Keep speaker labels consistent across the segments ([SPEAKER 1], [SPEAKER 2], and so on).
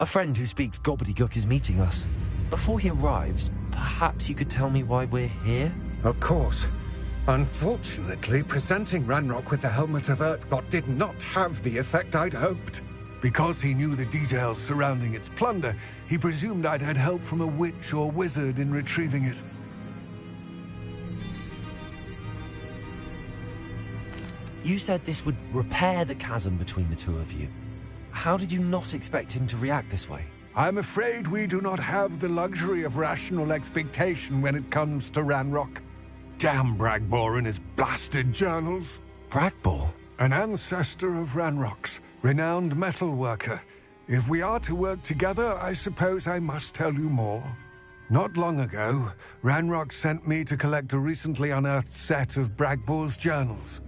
[SPEAKER 1] A friend who speaks gobbledygook is meeting us. Before he arrives, perhaps you could tell me why we're here?
[SPEAKER 2] Of course. Unfortunately, presenting Ranrock with the Helmet of Urtkot did not have the effect I'd hoped. Because he knew the details surrounding its plunder, he presumed I'd had help from a witch or wizard in retrieving it.
[SPEAKER 1] You said this would repair the chasm between the two of you. How did you not expect him to react this way?
[SPEAKER 2] I'm afraid we do not have the luxury of rational expectation when it comes to Ranrock. Damn Bragbor and his blasted journals.
[SPEAKER 1] Bragbor?
[SPEAKER 2] An ancestor of Ranrock's, renowned metal worker. If we are to work together, I suppose I must tell you more. Not long ago, Ranrock sent me to collect a recently unearthed set of Bragbor's journals.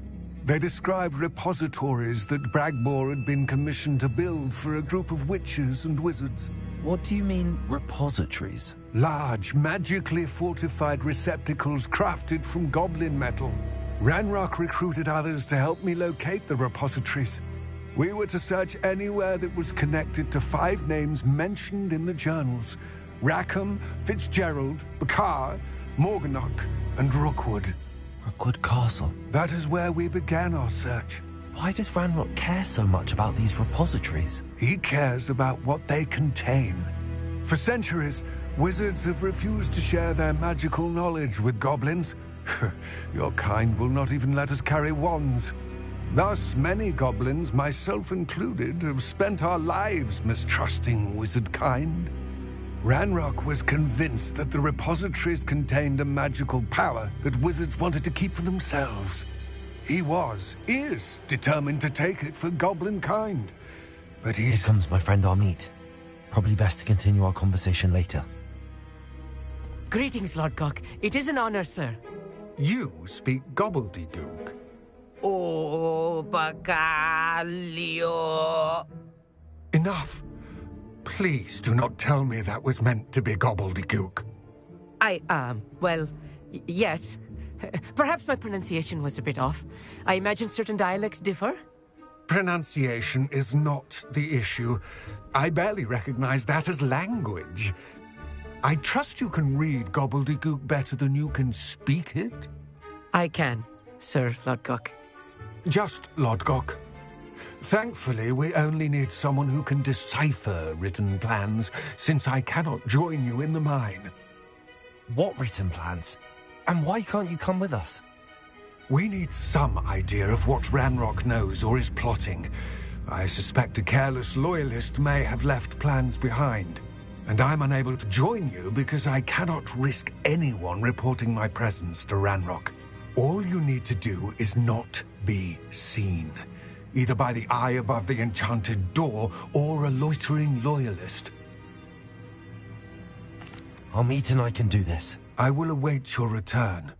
[SPEAKER 2] They described repositories that Bragbor had been commissioned to build for a group of witches and wizards.
[SPEAKER 1] What do you mean, repositories?
[SPEAKER 2] Large, magically fortified receptacles crafted from goblin metal. Ranrock recruited others to help me locate the repositories. We were to search anywhere that was connected to 5 names mentioned in the journals: Rackham, Fitzgerald, Bakar, Morganach, and Rookwood.
[SPEAKER 1] Rookwood Castle?
[SPEAKER 2] That is where we began our search.
[SPEAKER 1] Why does Ranrock care so much about these repositories?
[SPEAKER 2] He cares about what they contain. For centuries, wizards have refused to share their magical knowledge with goblins. Your kind will not even let us carry wands. Thus, many goblins, myself included, have spent our lives mistrusting wizard kind. Ranrock was convinced that the repositories contained a magical power that wizards wanted to keep for themselves. He is determined to take it for goblin kind. But
[SPEAKER 1] Here comes my friend Amit. Probably best to continue our conversation later.
[SPEAKER 3] Greetings, Lord Cock. It is an honor, sir.
[SPEAKER 2] You speak gobbledygook.
[SPEAKER 4] Oh, Bacalio.
[SPEAKER 2] Enough. Please do not tell me that was meant to be gobbledygook.
[SPEAKER 3] Yes. Perhaps my pronunciation was a bit off. I imagine certain dialects differ.
[SPEAKER 2] Pronunciation is not the issue. I barely recognize that as language. I trust you can read gobbledygook better than you can speak it?
[SPEAKER 3] I can, Sir Lodgok.
[SPEAKER 2] Just Lodgok. Thankfully, we only need someone who can decipher written plans, since I cannot join you in the mine.
[SPEAKER 1] What written plans? And why can't you come with us?
[SPEAKER 2] We need some idea of what Ranrock knows or is plotting. I suspect a careless loyalist may have left plans behind. And I'm unable to join you because I cannot risk anyone reporting my presence to Ranrock. All you need to do is not be seen, either by the eye above the enchanted door or a loitering loyalist.
[SPEAKER 1] Amit and I can do this.
[SPEAKER 2] I will await your return.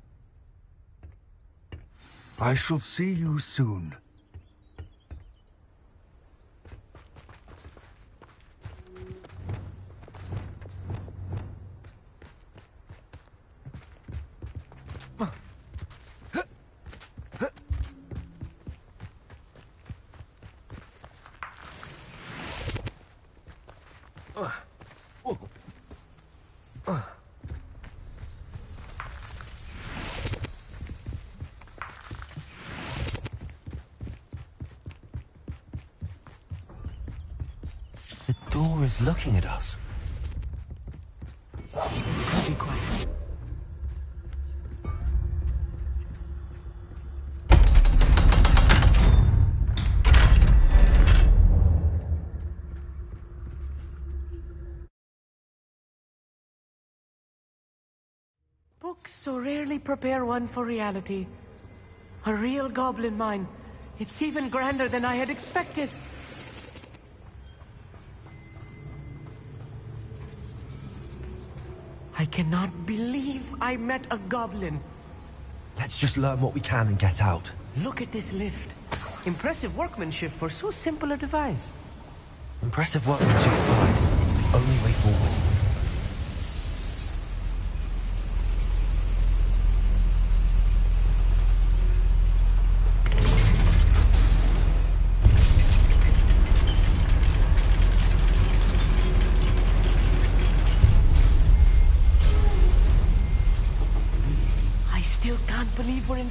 [SPEAKER 2] I shall see you soon.
[SPEAKER 1] The door is looking at us.
[SPEAKER 3] Be quiet. Books so rarely prepare one for reality. A real goblin mine. It's even grander than I had expected. I cannot believe I met a goblin.
[SPEAKER 1] Let's just learn what we can and get out.
[SPEAKER 3] Look at this lift. Impressive workmanship for so simple a device.
[SPEAKER 1] Impressive workmanship aside, it's the only way forward.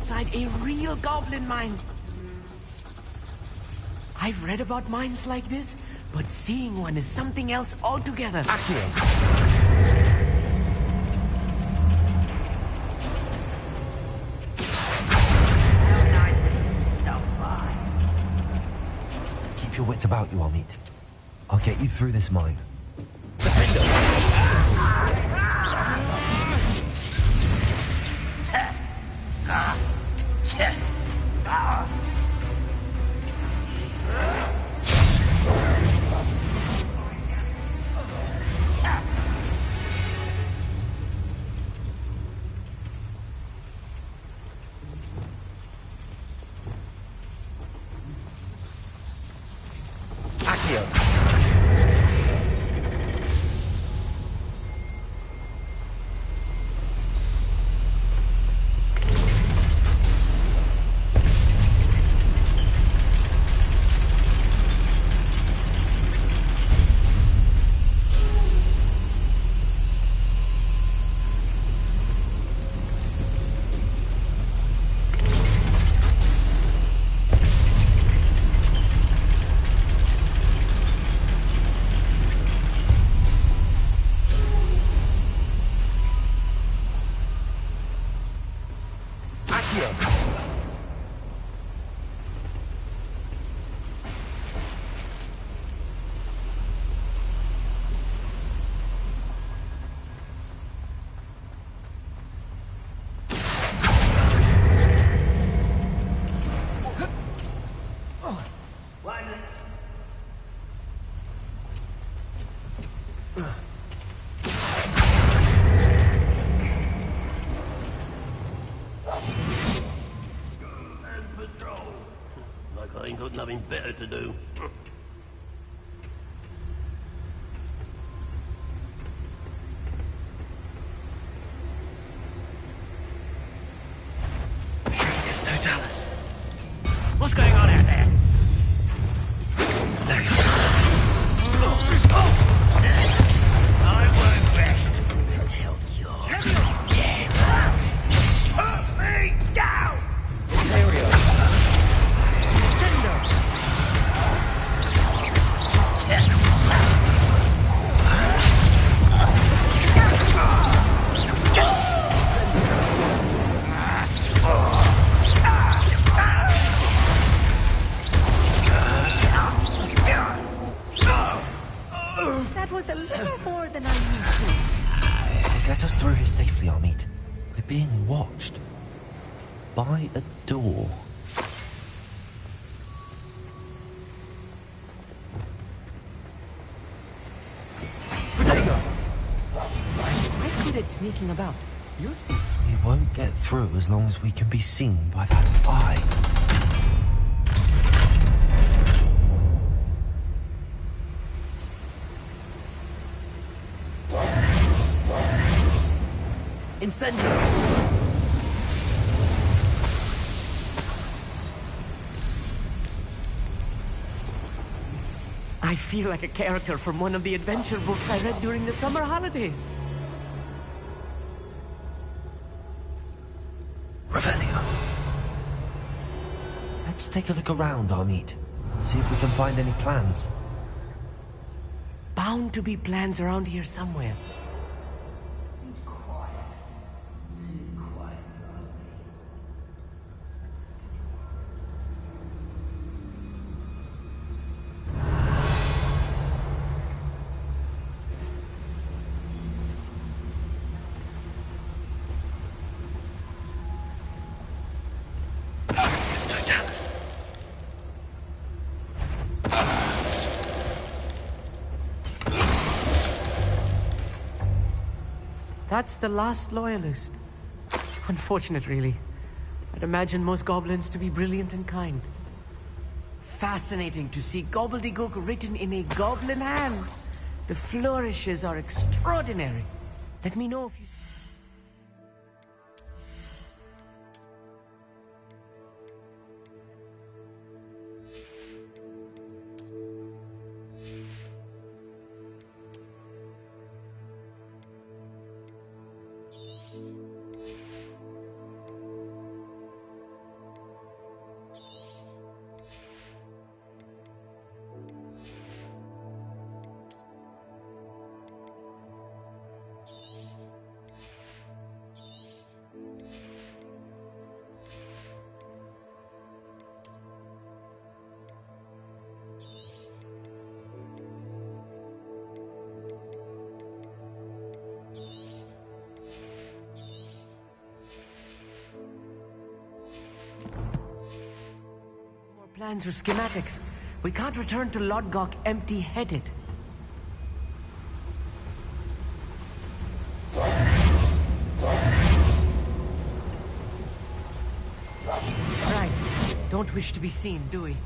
[SPEAKER 3] inside a real goblin mine. I've read about mines like this, but seeing one is something else altogether.
[SPEAKER 1] Keep your wits about you, Amit. I'll get you through this mine.
[SPEAKER 5] I ain't got nothing better to do.
[SPEAKER 1] It's Totalis.
[SPEAKER 5] What's going on out there? I won't rest until you're dead. Put me down!
[SPEAKER 4] That was a little more than I'm used to.
[SPEAKER 1] Get us through here safely, Amit. We're being watched. By a door.
[SPEAKER 3] I'm quite good at sneaking about. You'll see.
[SPEAKER 1] We won't get through as long as we can be seen by that eye. Incendio!
[SPEAKER 3] I feel like a character from one of the adventure books I read during the summer holidays.
[SPEAKER 1] Revelio. Let's take a look around, Amit. See if we can find any plans.
[SPEAKER 3] Bound to be plans around here somewhere. That's the last loyalist. Unfortunate, really. I'd imagine most goblins to be brilliant and kind. Fascinating to see gobbledygook written in a goblin hand. The flourishes are extraordinary. Let me know if you... Plans or schematics. We can't return to Lodgok empty-headed. Right. Don't wish to be seen, do we?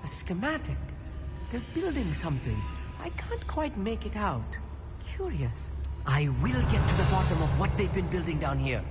[SPEAKER 3] Schematic. They're building something. I can't quite make it out. Curious. I will get to the bottom of what they've been building down here.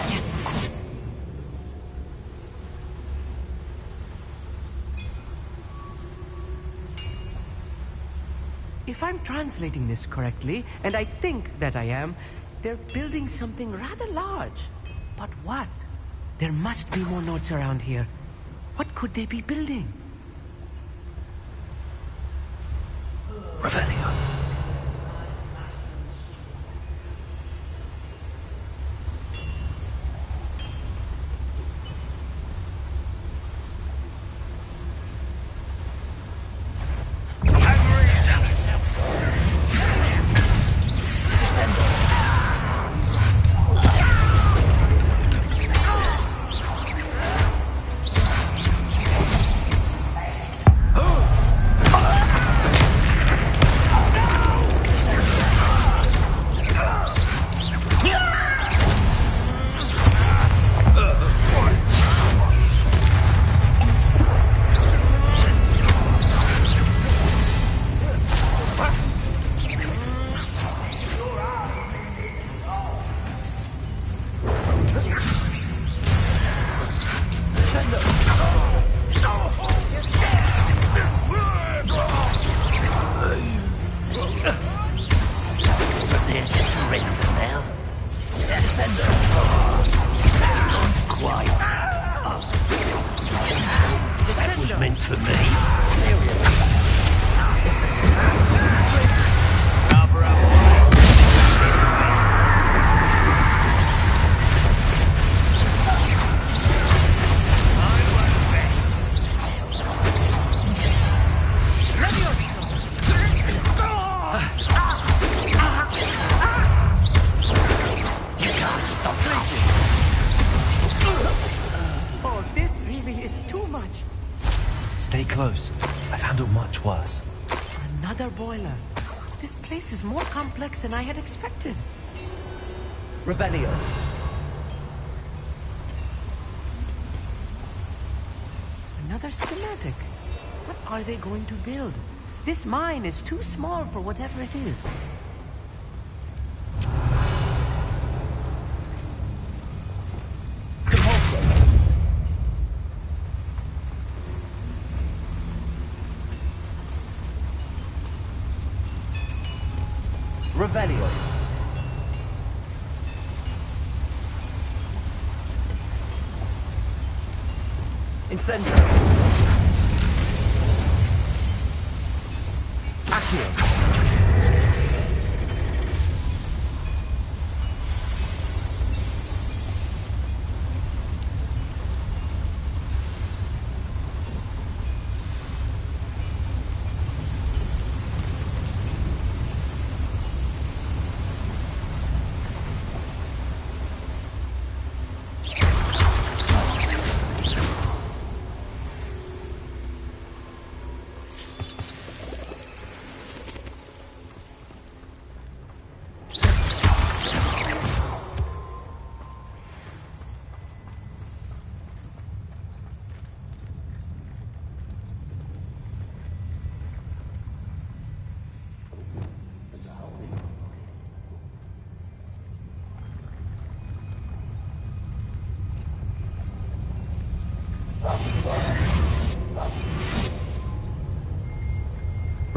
[SPEAKER 3] Yes, of course. If I'm translating this correctly, and I think that I am, they're building something rather large. But what? There must be more notes around here. What could they be building?
[SPEAKER 1] Revelio. Stay close. I've handled much worse.
[SPEAKER 3] Another boiler. This place is more complex than I had expected.
[SPEAKER 1] Revelio.
[SPEAKER 3] Another schematic. What are they going to build? This mine is too small for whatever it is.
[SPEAKER 1] Revelio. Incendio. Accio.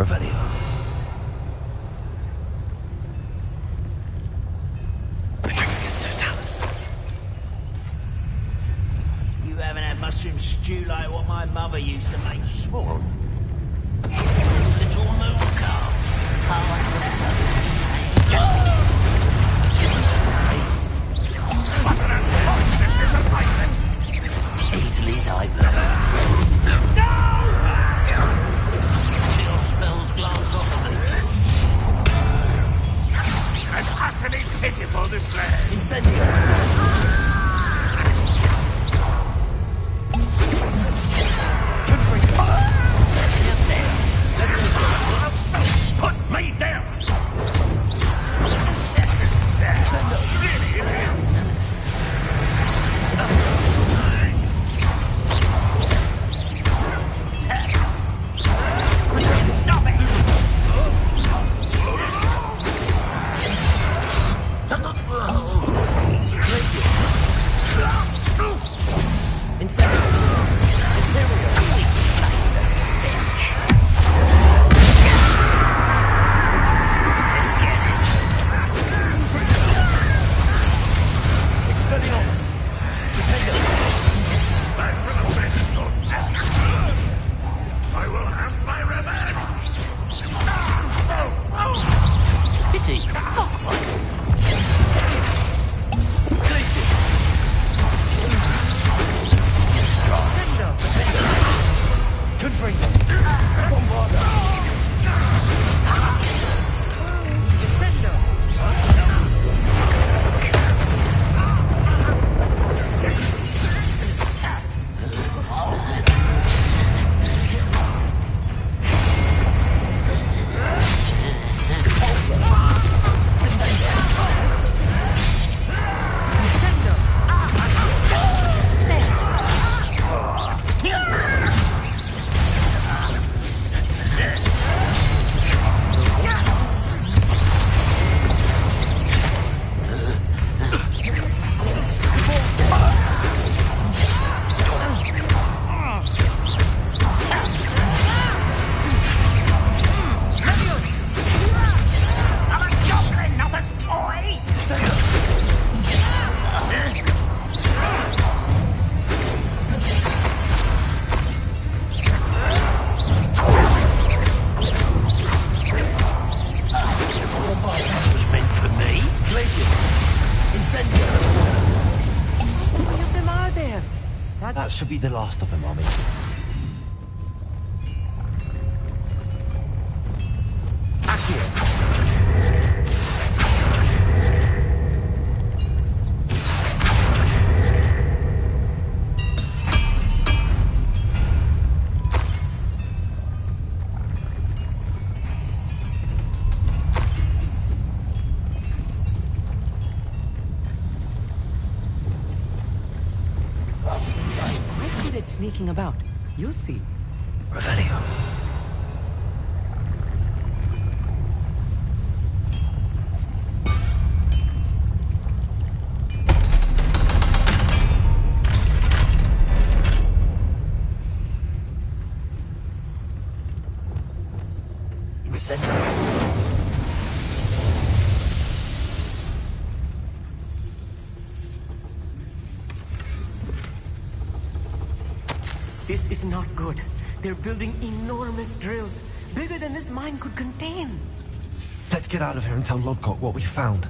[SPEAKER 1] Revelio. Petrificus totalis.
[SPEAKER 5] You haven't had mushroom stew like what my mother used to make.
[SPEAKER 1] Sworn.
[SPEAKER 5] Little moon calf. Easily divert. No! Chill spells glance off of me.
[SPEAKER 6] It's utterly pitiful, this land.
[SPEAKER 1] Incendio.
[SPEAKER 6] Put me down! This is sad. Really, it is.
[SPEAKER 5] Stop it!
[SPEAKER 6] Back for the bench, Lord Death. I will have my revenge.
[SPEAKER 5] Pity.
[SPEAKER 1] That should be the last of them, Mommy.
[SPEAKER 3] Sneaking about. You'll see.
[SPEAKER 1] Revelio. Incendio.
[SPEAKER 3] This is not good. They're building enormous drills, bigger than this mine could contain.
[SPEAKER 1] Let's get out of here and tell Lodgok what we found.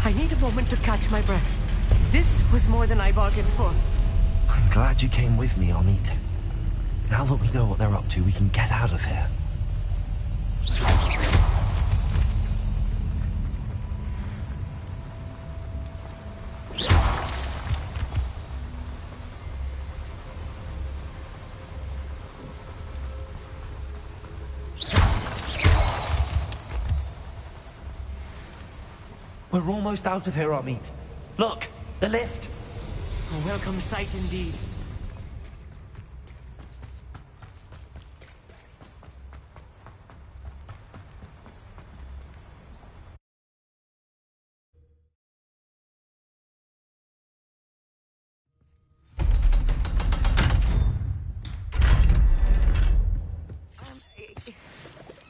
[SPEAKER 3] I need a moment to catch my breath. This was more than I bargained for.
[SPEAKER 1] I'm glad you came with me, Amit. Now that we know what they're up to, we can get out of here. We're almost out of here, Amit. Look, the lift.
[SPEAKER 3] A welcome sight indeed.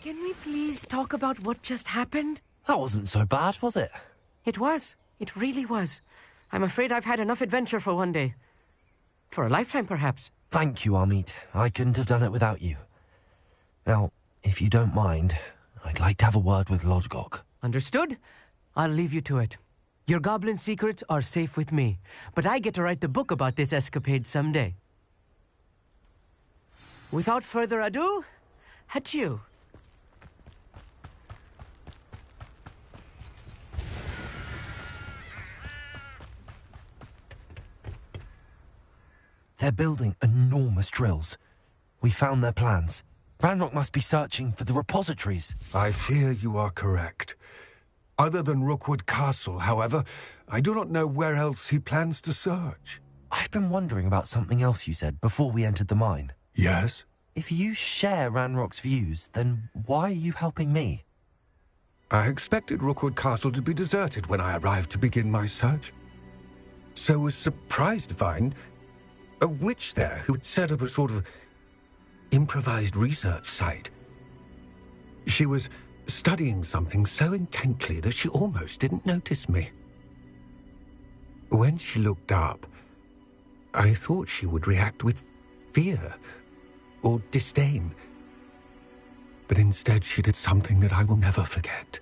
[SPEAKER 3] Can we please talk about what just happened?
[SPEAKER 1] That wasn't so bad, was it?
[SPEAKER 3] It was. It really was. I'm afraid I've had enough adventure for one day. For a lifetime, perhaps.
[SPEAKER 1] Thank you, Amit. I couldn't have done it without you. Now, if you don't mind, I'd like to have a word with Lodgok.
[SPEAKER 3] Understood? I'll leave you to it. Your goblin secrets are safe with me, but I get to write the book about this escapade someday. Without further ado, adieu.
[SPEAKER 1] They're building enormous drills. We found their plans. Ranrock must be searching for the repositories.
[SPEAKER 2] I fear you are correct. Other than Rookwood Castle, however, I do not know where else he plans to search.
[SPEAKER 1] I've been wondering about something else you said before we entered the mine.
[SPEAKER 2] Yes?
[SPEAKER 1] If you share Ranrock's views, then why are you helping me?
[SPEAKER 2] I expected Rookwood Castle to be deserted when I arrived to begin my search. So was surprised to find a witch there who had set up a sort of improvised research site. She was studying something so intently that she almost didn't notice me. When she looked up, I thought she would react with fear or disdain. But instead she did something that I will never forget.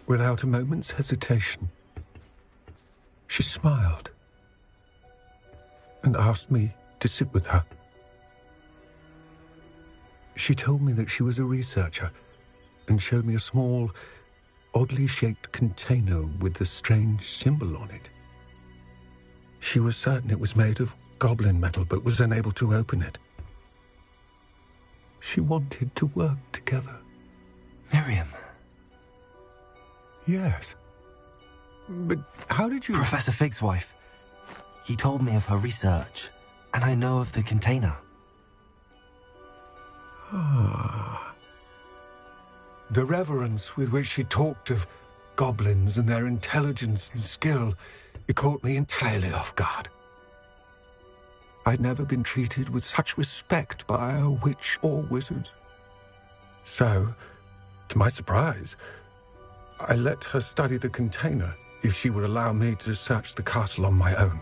[SPEAKER 2] Without a moment's hesitation, she smiled and asked me to sit with her. She told me that she was a researcher and showed me a small, oddly shaped container with a strange symbol on it. She was certain it was made of goblin metal, but was unable to open it. She wanted to work together.
[SPEAKER 1] Miriam.
[SPEAKER 2] Yes. But how did you...
[SPEAKER 1] Professor Fig's wife. He told me of her research, and I know of the container.
[SPEAKER 2] Ah. The reverence with which she talked of goblins and their intelligence and skill, it caught me entirely off guard. I'd never been treated with such respect by a witch or wizard. So, to my surprise, I let her study the container if she would allow me to search the castle on my own.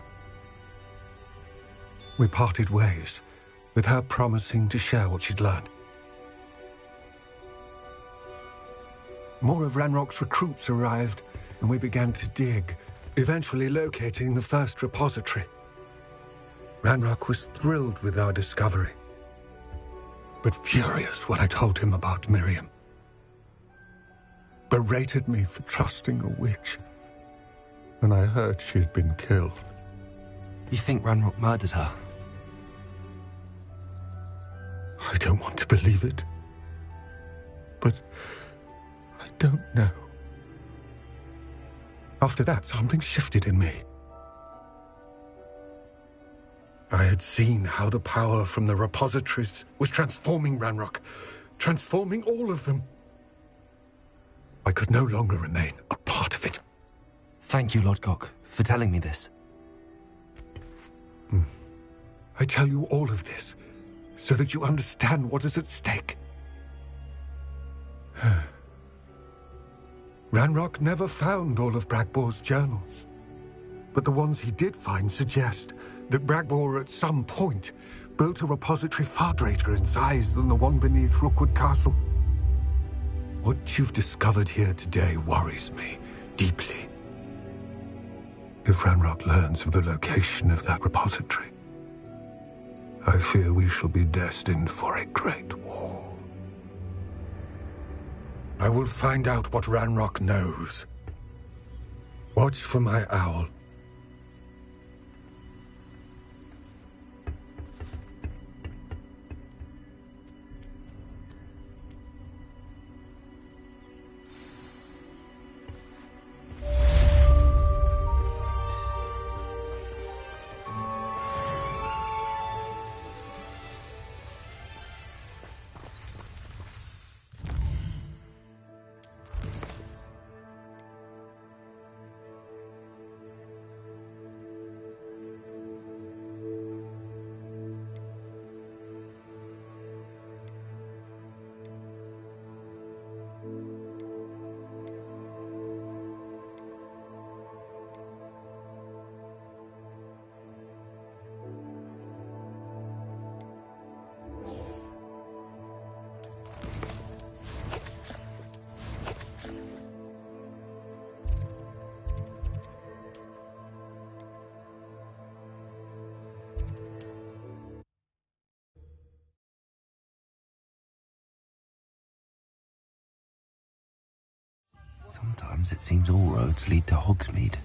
[SPEAKER 2] We parted ways, with her promising to share what she'd learned. More of Ranrock's recruits arrived, and we began to dig, eventually locating the first repository. Ranrock was thrilled with our discovery, but furious when I told him about Miriam. Berated me for trusting a witch, and I heard she had been killed.
[SPEAKER 1] You think Ranrock murdered her?
[SPEAKER 2] I don't want to believe it, but I don't know. After that, something shifted in me. I had seen how the power from the repositories was transforming Ranrock, transforming all of them. I could no longer remain a part of it.
[SPEAKER 1] Thank you, Lodgok, for telling me this.
[SPEAKER 2] I tell you all of this so that you understand what is at stake. Ranrock never found all of Bragbor's journals, but the ones he did find suggest that Bragbor at some point built a repository far greater in size than the one beneath Rookwood Castle. What you've discovered here today worries me deeply. If Ranrock learns of the location of that repository, I fear we shall be destined for a great war. I will find out what Ranrock knows. Watch for my owl.
[SPEAKER 1] Sometimes it seems all roads lead to Hogsmeade.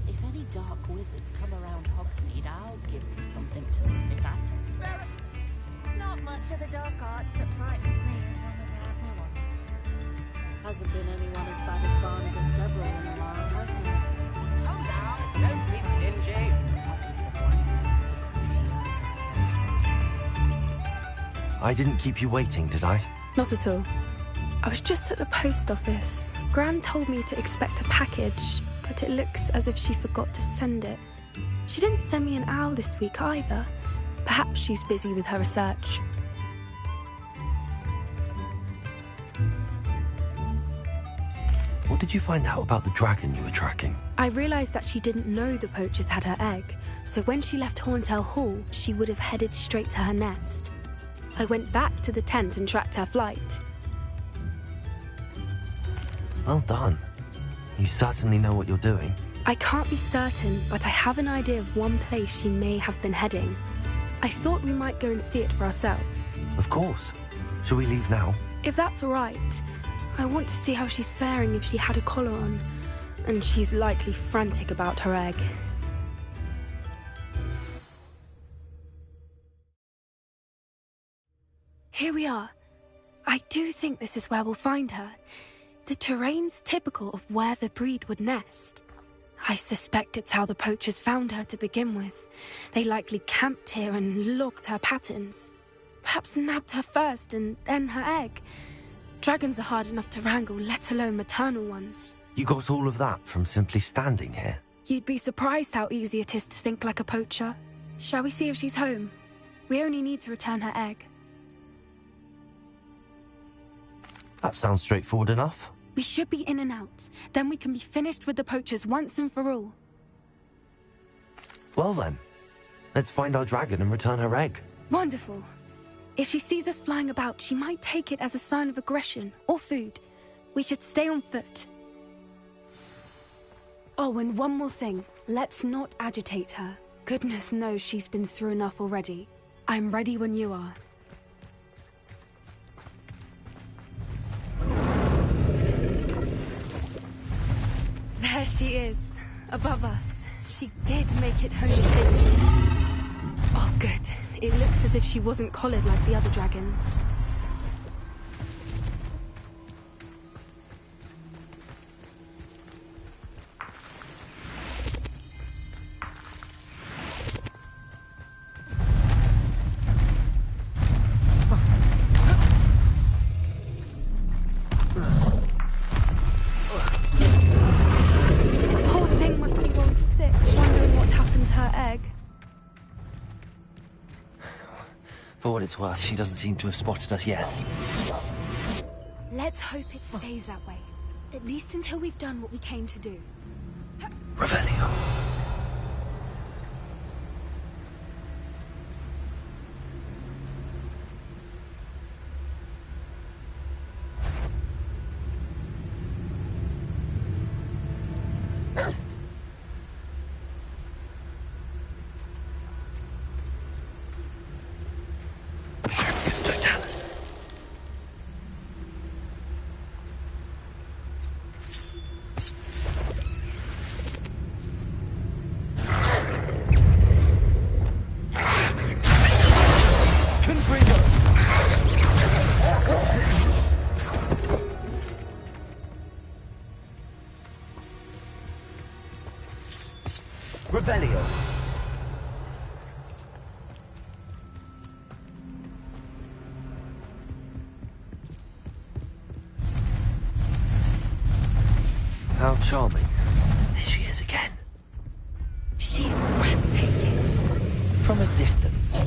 [SPEAKER 7] If any dark wizards come around Hogsmeade, I'll give them something to sniff at.
[SPEAKER 4] Not much of the dark arts that frightens me as long as I have my one.
[SPEAKER 7] Hasn't been anyone as bad as Barnabas Deverell in a while, has there?
[SPEAKER 3] Calm down. Don't be stingy.
[SPEAKER 1] I didn't keep you waiting, did I?
[SPEAKER 8] Not at all. I was just at the post office. Gran told me to expect a package, but it looks as if she forgot to send it. She didn't send me an owl this week either. Perhaps she's busy with her research.
[SPEAKER 1] What did you find out about the dragon you were tracking?
[SPEAKER 8] I realised that she didn't know the poachers had her egg, so when she left Horntail Hall, she would have headed straight to her nest. I went back to the tent and tracked her flight.
[SPEAKER 1] Well done. You certainly know what you're doing.
[SPEAKER 8] I can't be certain, but I have an idea of one place she may have been heading. I thought we might go and see it for ourselves.
[SPEAKER 1] Of course. Shall we leave now?
[SPEAKER 8] If that's all right. I want to see how she's faring if she had a collar on. And she's likely frantic about her egg. Here we are. I do think this is where we'll find her. The terrain's typical of where the breed would nest. I suspect it's how the poachers found her to begin with. They likely camped here and logged her patterns. Perhaps nabbed her first and then her egg. Dragons are hard enough to wrangle, let alone maternal ones.
[SPEAKER 1] You got all of that from simply standing here?
[SPEAKER 8] You'd be surprised how easy it is to think like a poacher. Shall we see if she's home? We only need to return her egg.
[SPEAKER 1] That sounds straightforward enough.
[SPEAKER 8] We should be in and out. Then we can be finished with the poachers once and for all.
[SPEAKER 1] Well then, let's find our dragon and return her egg.
[SPEAKER 8] Wonderful. If she sees us flying about, she might take it as a sign of aggression or food. We should stay on foot. Oh, and one more thing. Let's not agitate her. Goodness knows she's been through enough already. I'm ready when you are. There she is, above us. She did make it home safely. Oh, good. It looks as if she wasn't collared like the other dragons. Poor thing must be worried sick, wondering what happened to her egg.
[SPEAKER 1] For what it's worth, she doesn't seem to have spotted us yet.
[SPEAKER 8] Let's hope it stays that way. At least until we've done what we came to do.
[SPEAKER 1] Revelio. Totalis. Revelio. How charming. There she is again.
[SPEAKER 8] She's breathtaking.
[SPEAKER 1] From a distance.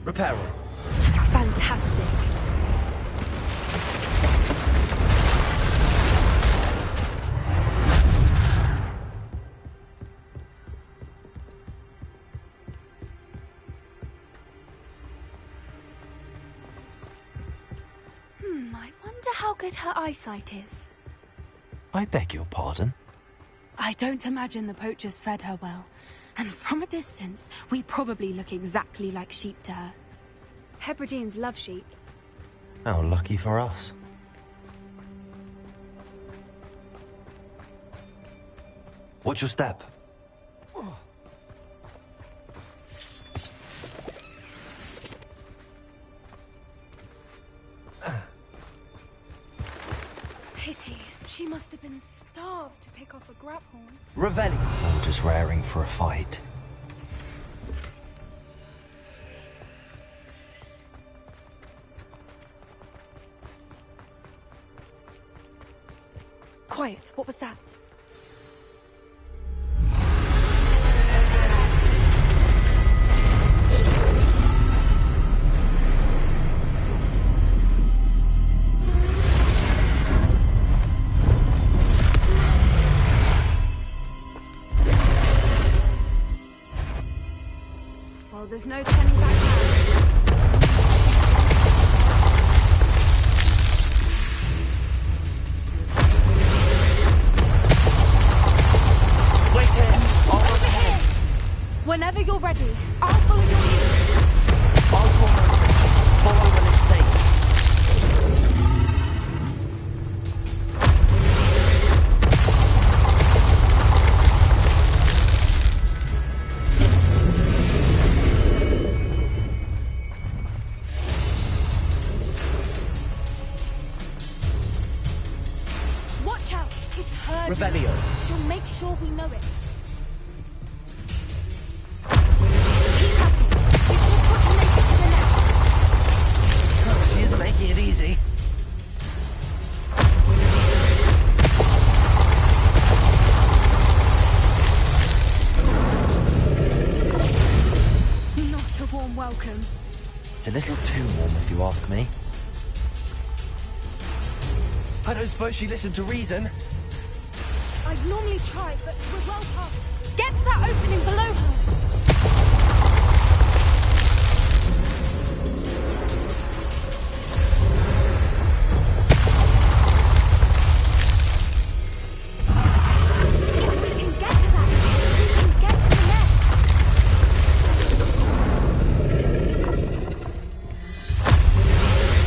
[SPEAKER 1] Reparo.
[SPEAKER 8] Fantastic. I wonder how good her eyesight is.
[SPEAKER 1] I beg your pardon?
[SPEAKER 8] I don't imagine the poachers fed her well. And from a distance, we probably look exactly like sheep to her. Hebrideans love sheep.
[SPEAKER 1] How lucky for us. Watch your step.
[SPEAKER 8] Pity. She must have been starved to pick off a grabhorn.
[SPEAKER 1] Revelli. I'm just raring for a fight.
[SPEAKER 8] Quiet. What was that? Well, there's no turning back now.
[SPEAKER 1] Wait here. I'll run ahead.
[SPEAKER 8] Whenever you're ready, I'll follow your lead.
[SPEAKER 1] I'll follow when it's safe.
[SPEAKER 8] Watch out! It's her.
[SPEAKER 1] Rebellion.
[SPEAKER 8] She'll make sure we know it. Keep at it. You've just got to make it to the nest.
[SPEAKER 1] She isn't making it easy.
[SPEAKER 8] Not a warm welcome.
[SPEAKER 1] It's a little too warm, if you ask me. I don't suppose she listened to reason.
[SPEAKER 8] I'd normally try, but we're well past. Get to that opening below her. We can get to that. We can get to the nest.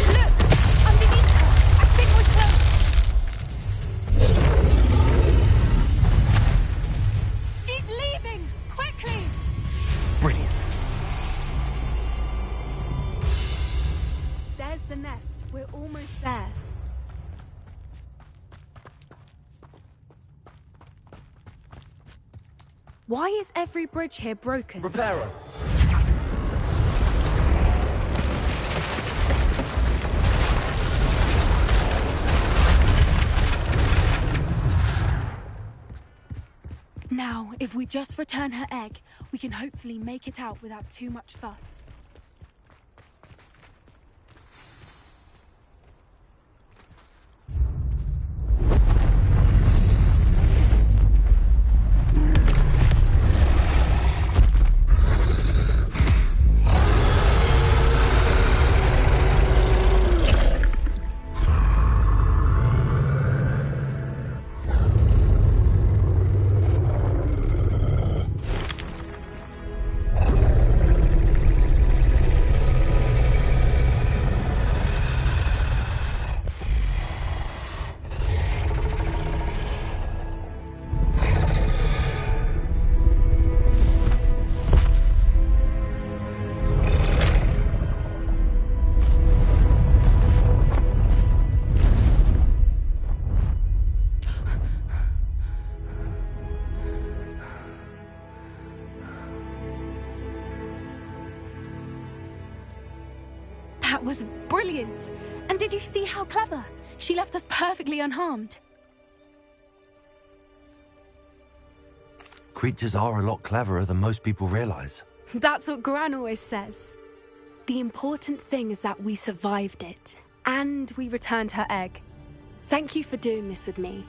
[SPEAKER 8] Look! Underneath her. I think we're close. She's leaving! Quickly!
[SPEAKER 1] Brilliant.
[SPEAKER 8] There's the nest. We're almost there. Why is every bridge here broken?
[SPEAKER 1] Repair her.
[SPEAKER 8] Now, if we just return her egg, we can hopefully make it out without too much fuss. That was brilliant! And did you see how clever? She left us perfectly unharmed.
[SPEAKER 1] Creatures are a lot cleverer than most people realize.
[SPEAKER 8] That's what Gran always says. The important thing is that we survived it, and we returned her egg. Thank you for doing this with me.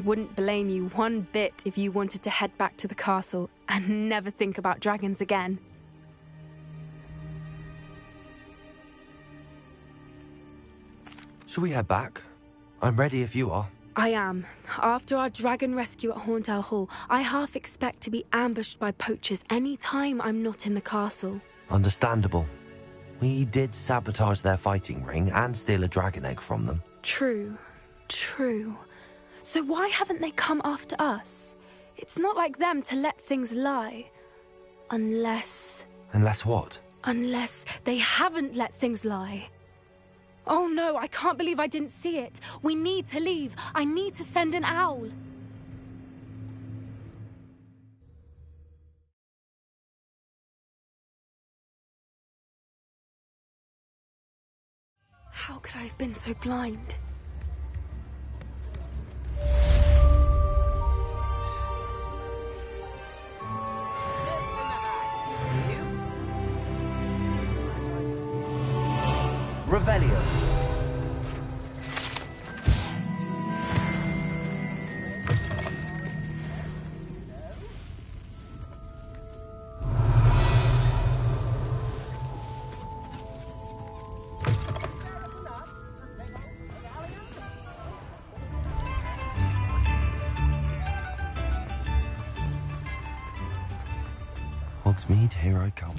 [SPEAKER 8] Wouldn't blame you one bit if you wanted to head back to the castle and never think about dragons again.
[SPEAKER 1] Shall we head back? I'm ready if you are.
[SPEAKER 8] I am. After our dragon rescue at Hauntow Hall, I half expect to be ambushed by poachers any time I'm not in the castle.
[SPEAKER 1] Understandable. We did sabotage their fighting ring and steal a dragon egg from them.
[SPEAKER 8] True. So why haven't they come after us? It's not like them to let things lie. Unless
[SPEAKER 1] what?
[SPEAKER 8] Unless they haven't let things lie. Oh no, I can't believe I didn't see it. We need to leave. I need to send an owl. How could I have been so blind?
[SPEAKER 1] Revelio. Hogsmeade, here I come.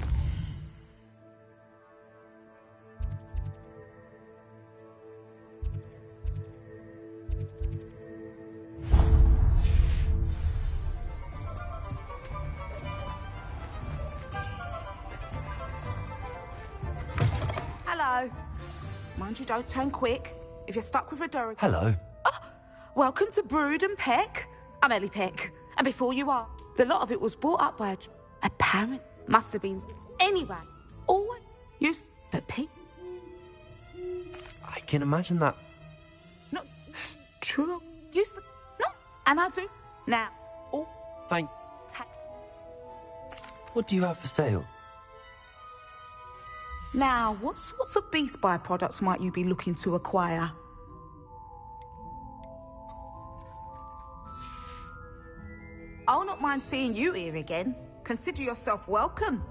[SPEAKER 9] Hello. Mind you, don't turn quick. If you're stuck with a Durrigan...
[SPEAKER 1] Hello.
[SPEAKER 9] Oh, welcome to Brood and Peck. I'm Ellie Peck. And before you are, the lot of it was brought up by a parent. Must have been. Anyway, always used... But Pete...
[SPEAKER 1] I can imagine that.
[SPEAKER 9] No, true. Used to... No, and I do. Now, all...
[SPEAKER 1] Thank... What do you have for sale?
[SPEAKER 9] Now, what sorts of beast byproducts might you be looking to acquire? I'll not mind seeing you here again. Consider yourself welcome.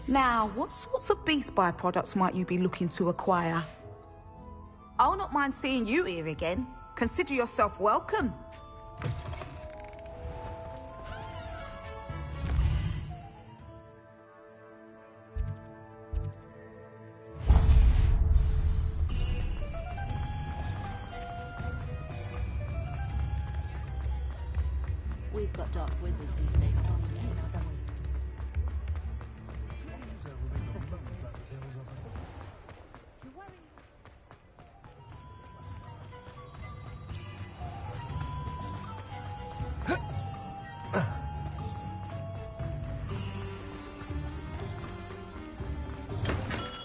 [SPEAKER 9] Now, what sorts of beast byproducts might you be looking to acquire? I'll not mind seeing you here again. Consider yourself welcome.
[SPEAKER 7] We've got dark wizards these days.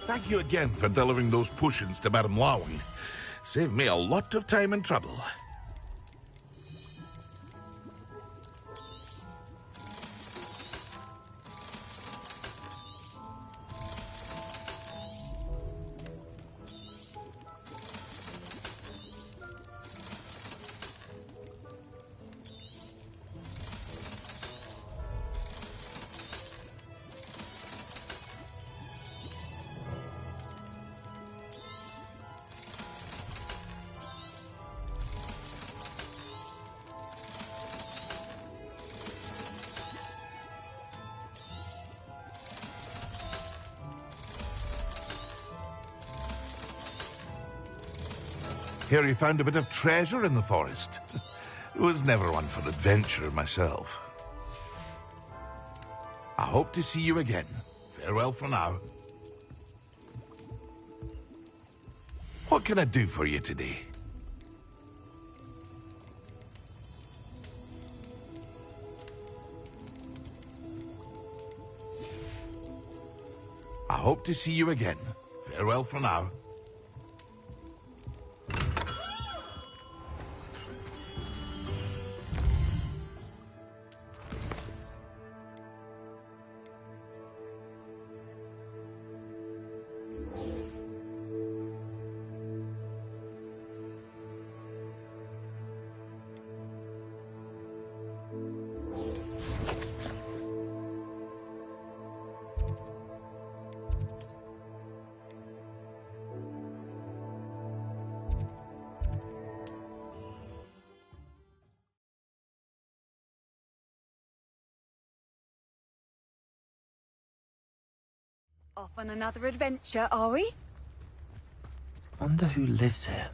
[SPEAKER 6] Thank you again for delivering those potions to Madame Lawing. Saved me a lot of time and trouble. Hear you found a bit of treasure in the forest. Was never one for adventure myself. I hope to see you again. Farewell for now. What can I do for you today? I hope to see you again. Farewell for now.
[SPEAKER 10] Off on another adventure, are we?
[SPEAKER 1] Wonder who lives here.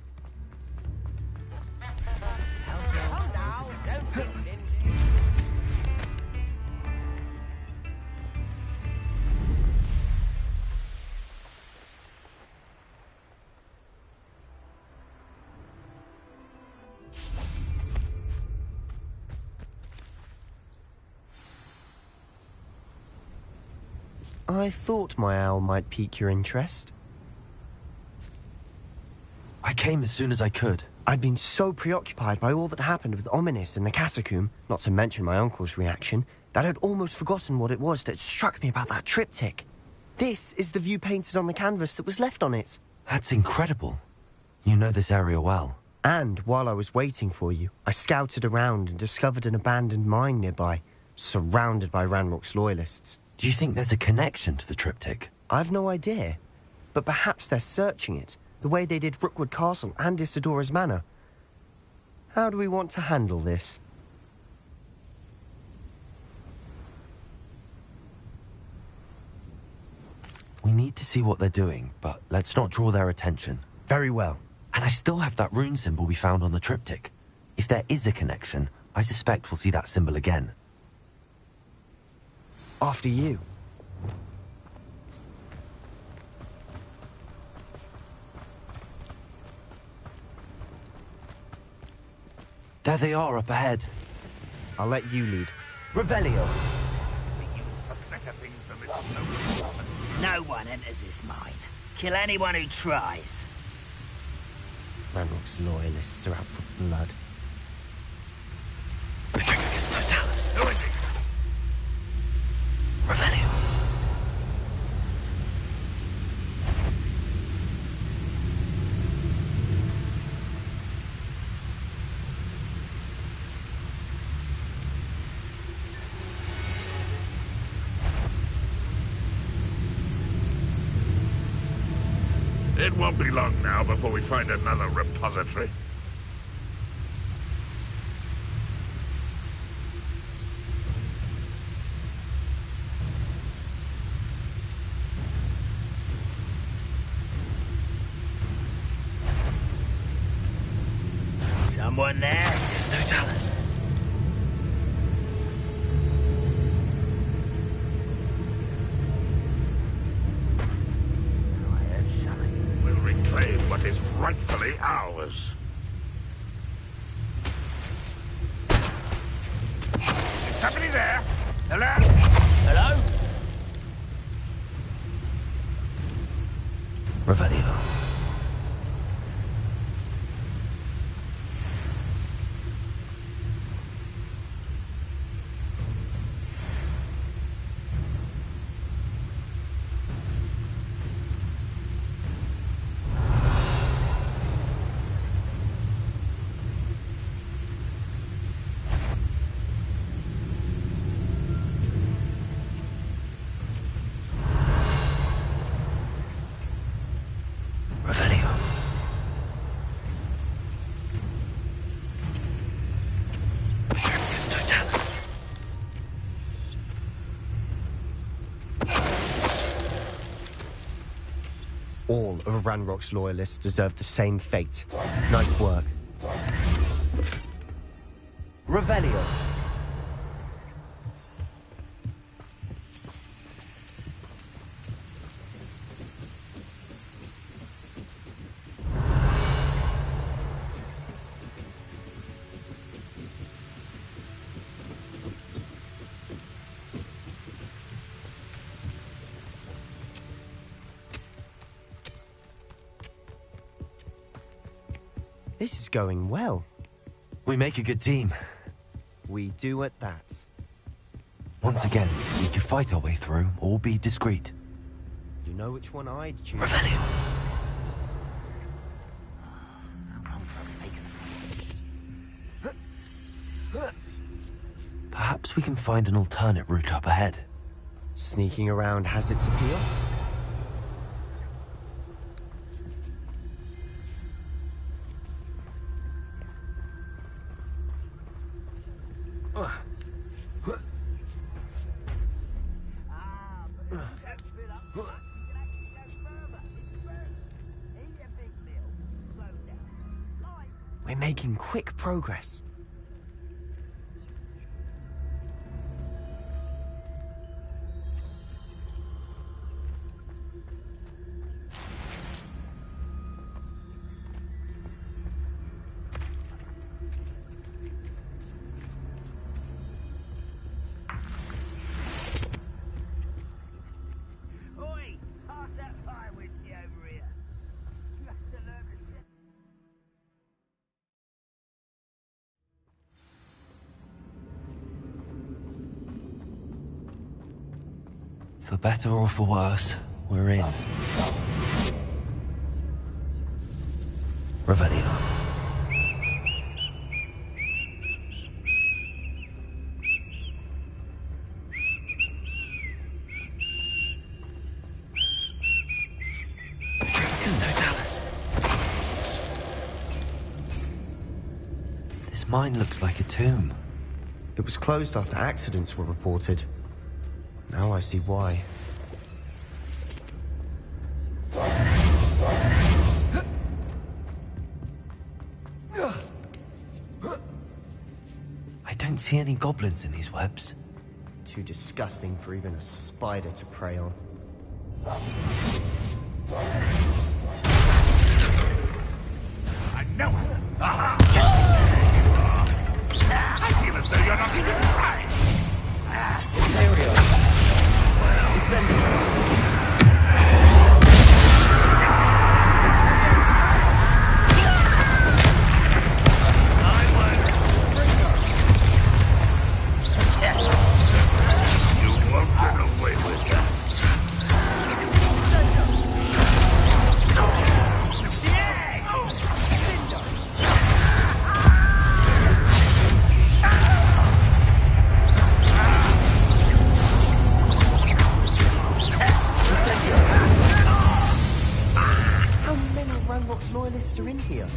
[SPEAKER 11] I thought my owl might pique your interest.
[SPEAKER 1] I came as soon as I could.
[SPEAKER 11] I'd been so preoccupied by all that happened with Ominis and the catacomb, not to mention my uncle's reaction, that I'd almost forgotten what it was that struck me about that triptych. This is the view painted on the canvas that was left on it.
[SPEAKER 1] That's incredible. You know this area well.
[SPEAKER 11] And while I was waiting for you, I scouted around and discovered an abandoned mine nearby, surrounded by Ranrock's loyalists.
[SPEAKER 1] Do you think there's a connection to the triptych?
[SPEAKER 11] I've no idea, but perhaps they're searching it, the way they did Rookwood Castle and Isidora's Manor. How do we want to handle this?
[SPEAKER 1] We need to see what they're doing, but let's not draw their attention.
[SPEAKER 11] Very well.
[SPEAKER 1] And I still have that rune symbol we found on the triptych. If there is a connection, I suspect we'll see that symbol again.
[SPEAKER 11] After you.
[SPEAKER 1] There they are up ahead.
[SPEAKER 11] I'll let you lead.
[SPEAKER 1] Revelio.
[SPEAKER 5] No one enters this mine. Kill anyone who tries.
[SPEAKER 11] Ranrock's loyalists are out for blood.
[SPEAKER 1] Petrificus Totalis.
[SPEAKER 6] Who is it?
[SPEAKER 1] Revelio.
[SPEAKER 6] It won't be long now before we find another repository.
[SPEAKER 5] Someone there?
[SPEAKER 1] It's Totalis.
[SPEAKER 6] We'll reclaim what is rightfully ours. Is somebody there? Hello?
[SPEAKER 5] Hello?
[SPEAKER 1] Revelio. Revelio. Petrificus Totalis.
[SPEAKER 11] All of Ranrock's loyalists deserve the same fate. Nice work.
[SPEAKER 1] Revelio.
[SPEAKER 11] This is going well.
[SPEAKER 1] We make a good team.
[SPEAKER 11] We do at that.
[SPEAKER 1] Once again, we can fight our way through or be discreet.
[SPEAKER 11] You know which one I'd choose?
[SPEAKER 1] Revelio. Perhaps we can find an alternate route up ahead.
[SPEAKER 11] Sneaking around has its appeal. We're making quick progress.
[SPEAKER 5] Oi! Pass that fire whiskey over here. You have to learn to sit.
[SPEAKER 1] For better or for worse, we're in. Revelio. This mine looks like a tomb.
[SPEAKER 11] It was closed after accidents were reported. Now I see why.
[SPEAKER 1] I don't see any goblins in these webs.
[SPEAKER 11] Too disgusting for even a spider to prey on.
[SPEAKER 6] I know it! Aha! I feel as though you're not even trying! You won't get away with that.
[SPEAKER 11] How many Ranrock's loyalists are in here?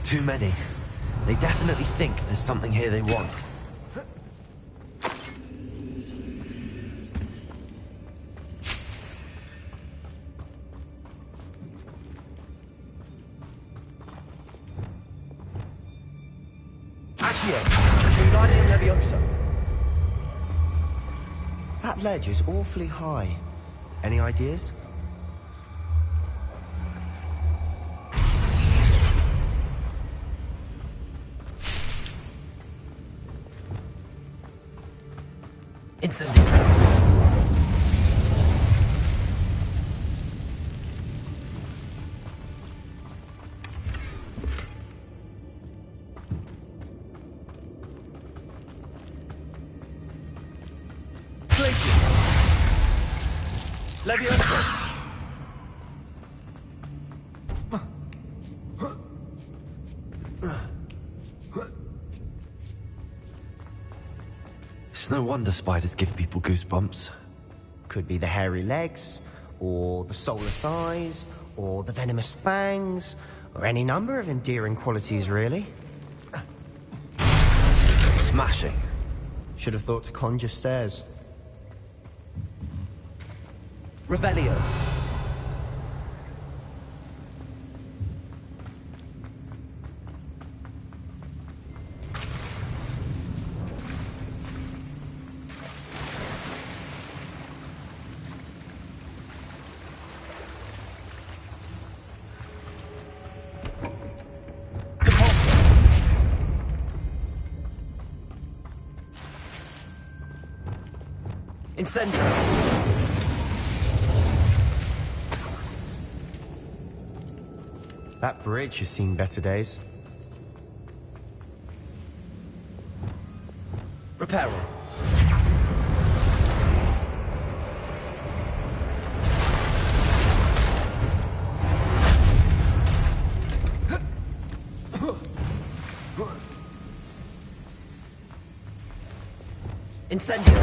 [SPEAKER 1] Too many. They definitely think there's something here they want.
[SPEAKER 11] That ledge is awfully high. Any ideas?
[SPEAKER 1] Incendio.
[SPEAKER 3] Leviosa!
[SPEAKER 1] It's no wonder spiders give people goosebumps.
[SPEAKER 11] Could be the hairy legs, or the soulless eyes, or the venomous fangs, or any number of endearing qualities, really.
[SPEAKER 1] Smashing.
[SPEAKER 11] Should have thought to conjure stairs.
[SPEAKER 3] Revelio. Incendio.
[SPEAKER 11] That bridge has seen better days.
[SPEAKER 3] Reparo. Incendio.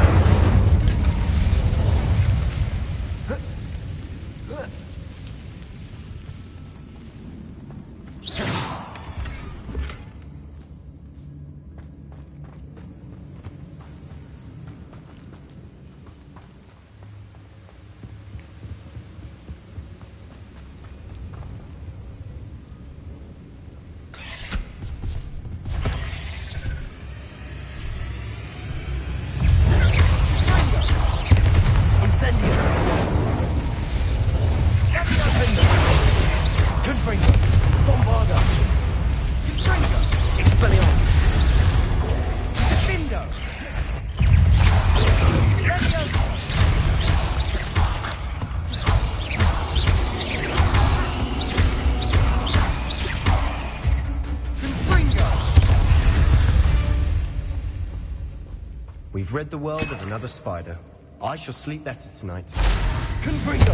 [SPEAKER 11] We've rid the world of another spider. I shall sleep better tonight.
[SPEAKER 2] Confringo!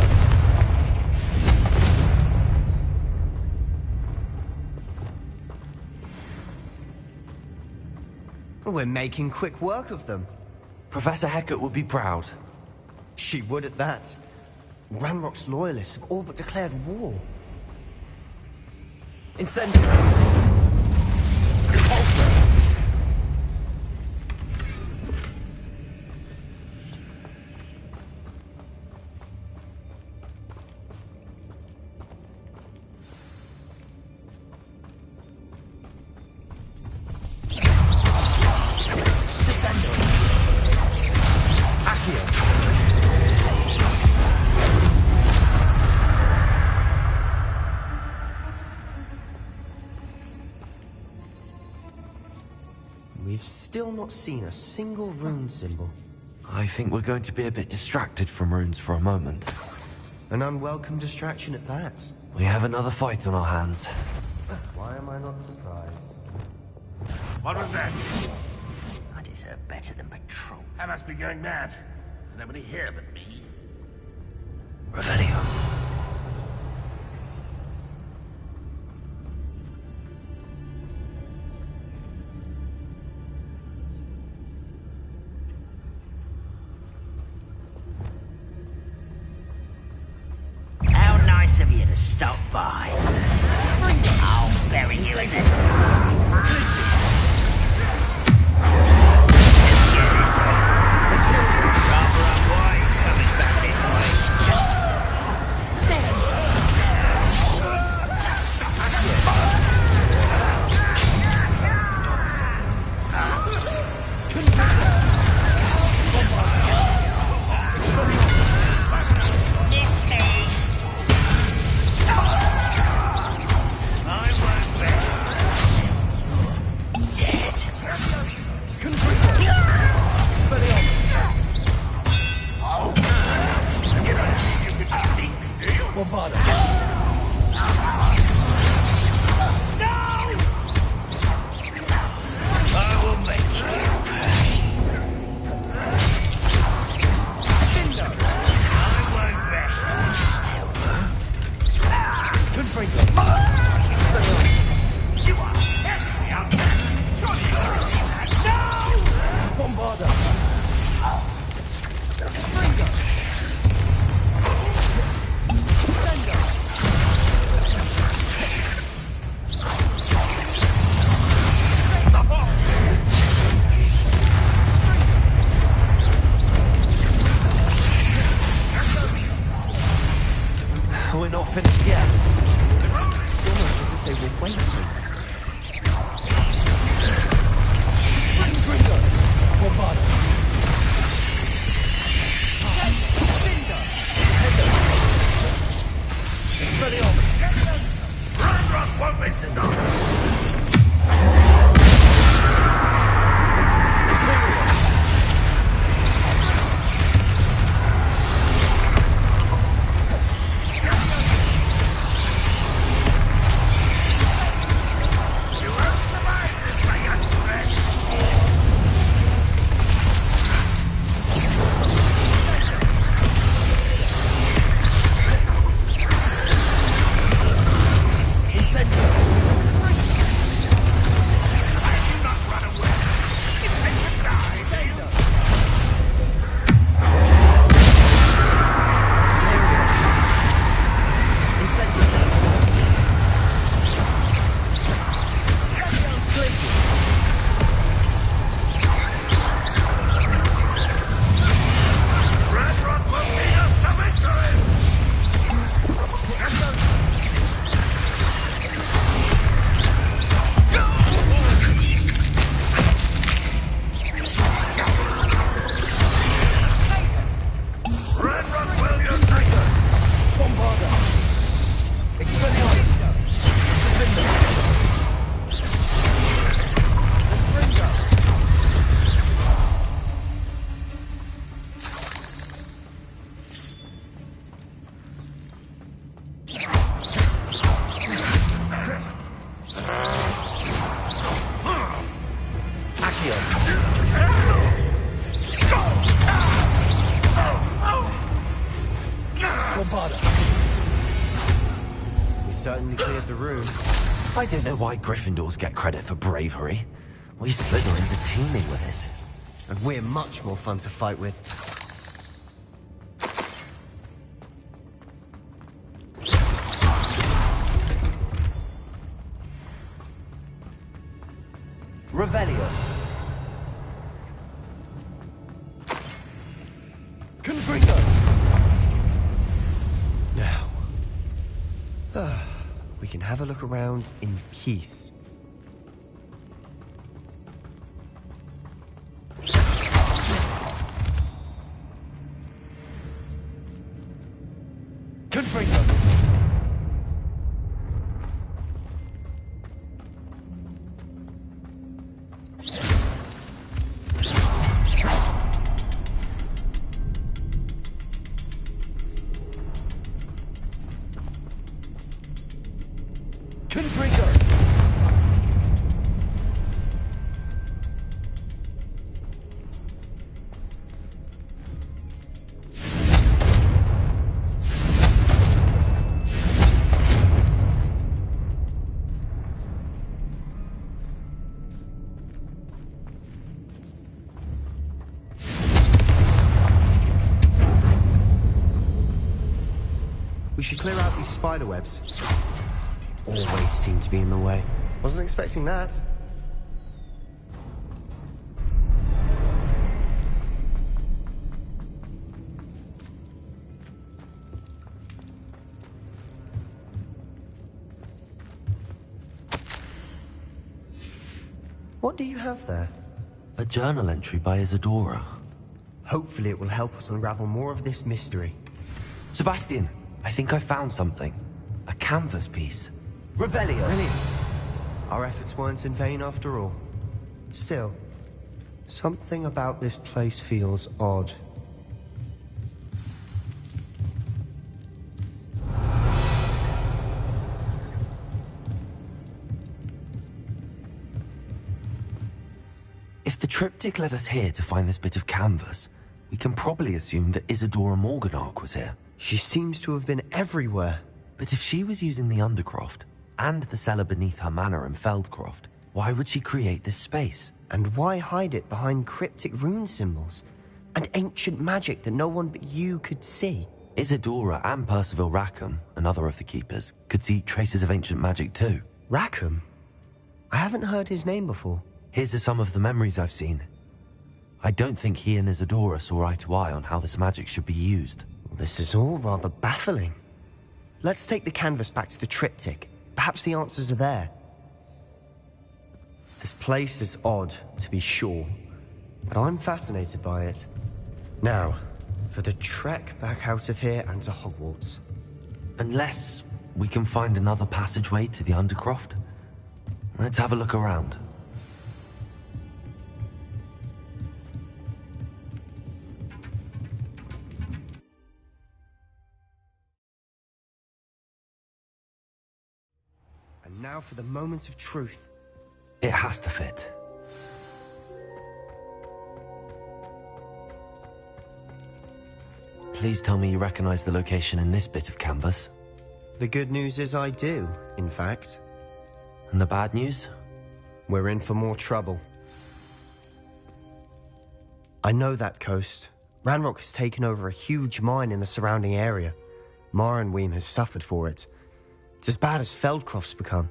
[SPEAKER 11] We're making quick work of them.
[SPEAKER 1] Professor Hecat would be proud.
[SPEAKER 11] She would at that. Ranrock's loyalists have all but declared war.
[SPEAKER 1] Incendiary! Repulsor!
[SPEAKER 11] We've still not seen a single rune symbol.
[SPEAKER 1] I think we're going to be a bit distracted from runes for a moment.
[SPEAKER 11] An unwelcome distraction at that.
[SPEAKER 1] We have another fight on our hands.
[SPEAKER 11] Why am I not surprised?
[SPEAKER 6] What was that?
[SPEAKER 5] I deserve better than patrol.
[SPEAKER 6] I must be going mad. There's nobody here but me.
[SPEAKER 1] Revelio.
[SPEAKER 5] How nice of you to stop by. I'll bury you in it. Let's get this over. Rather unwise coming back this Missed me. I won't bet. Dead. I will make you pay. I won't rest till you are testing me out there. Surely you don't see that. No! Bombarda.
[SPEAKER 1] We're not finished yet.
[SPEAKER 11] Almost as if they were waiting.
[SPEAKER 6] Ranrock won't listen on.
[SPEAKER 11] certainly cleared the room.
[SPEAKER 1] I don't know why Gryffindors get credit for bravery. We Slytherins are teeming with it.
[SPEAKER 11] And we're much more fun to fight with.
[SPEAKER 1] Revelio.
[SPEAKER 11] Confringo! Now, we can have a look around in peace.
[SPEAKER 1] Confringo.
[SPEAKER 11] We should clear out these spider webs. Always seem to be in the way. Wasn't expecting that. What do you have there?
[SPEAKER 1] A journal entry by Isadora.
[SPEAKER 11] Hopefully it will help us unravel more of this mystery.
[SPEAKER 1] Sebastian, I think I found something. A canvas piece. Revelio.
[SPEAKER 11] Brilliant. Our efforts weren't in vain after all. Still, something about this place feels odd.
[SPEAKER 1] If the triptych led us here to find this bit of canvas, we can probably assume that Isadora Morganach was here.
[SPEAKER 11] She seems to have been everywhere.
[SPEAKER 1] But if she was using the Undercroft, and the cellar beneath her manor in Feldcroft, why would she create this space?
[SPEAKER 11] And why hide it behind cryptic rune symbols? And ancient magic that no one but you could see?
[SPEAKER 1] Isadora and Percival Rackham, another of the Keepers, could see traces of ancient magic too.
[SPEAKER 11] Rackham? I haven't heard his name before.
[SPEAKER 1] Here's some of the memories I've seen. I don't think he and Isadora saw eye to eye on how this magic should be used.
[SPEAKER 11] This is all rather baffling. Let's take the canvas back to the triptych. Perhaps the answers are there. This place is odd, to be sure, but I'm fascinated by it. Now, for the trek back out of here and to Hogwarts.
[SPEAKER 1] Unless we can find another passageway to the Undercroft. Let's have a look around.
[SPEAKER 11] And now for the moment of truth.
[SPEAKER 1] It has to fit. Please tell me you recognize the location in this bit of canvas.
[SPEAKER 11] The good news is I do, in fact.
[SPEAKER 1] And the bad news?
[SPEAKER 11] We're in for more trouble. I know that coast. Ranrock has taken over a huge mine in the surrounding area. Marrenweem has suffered for it. It's as bad as Feldcroft's become.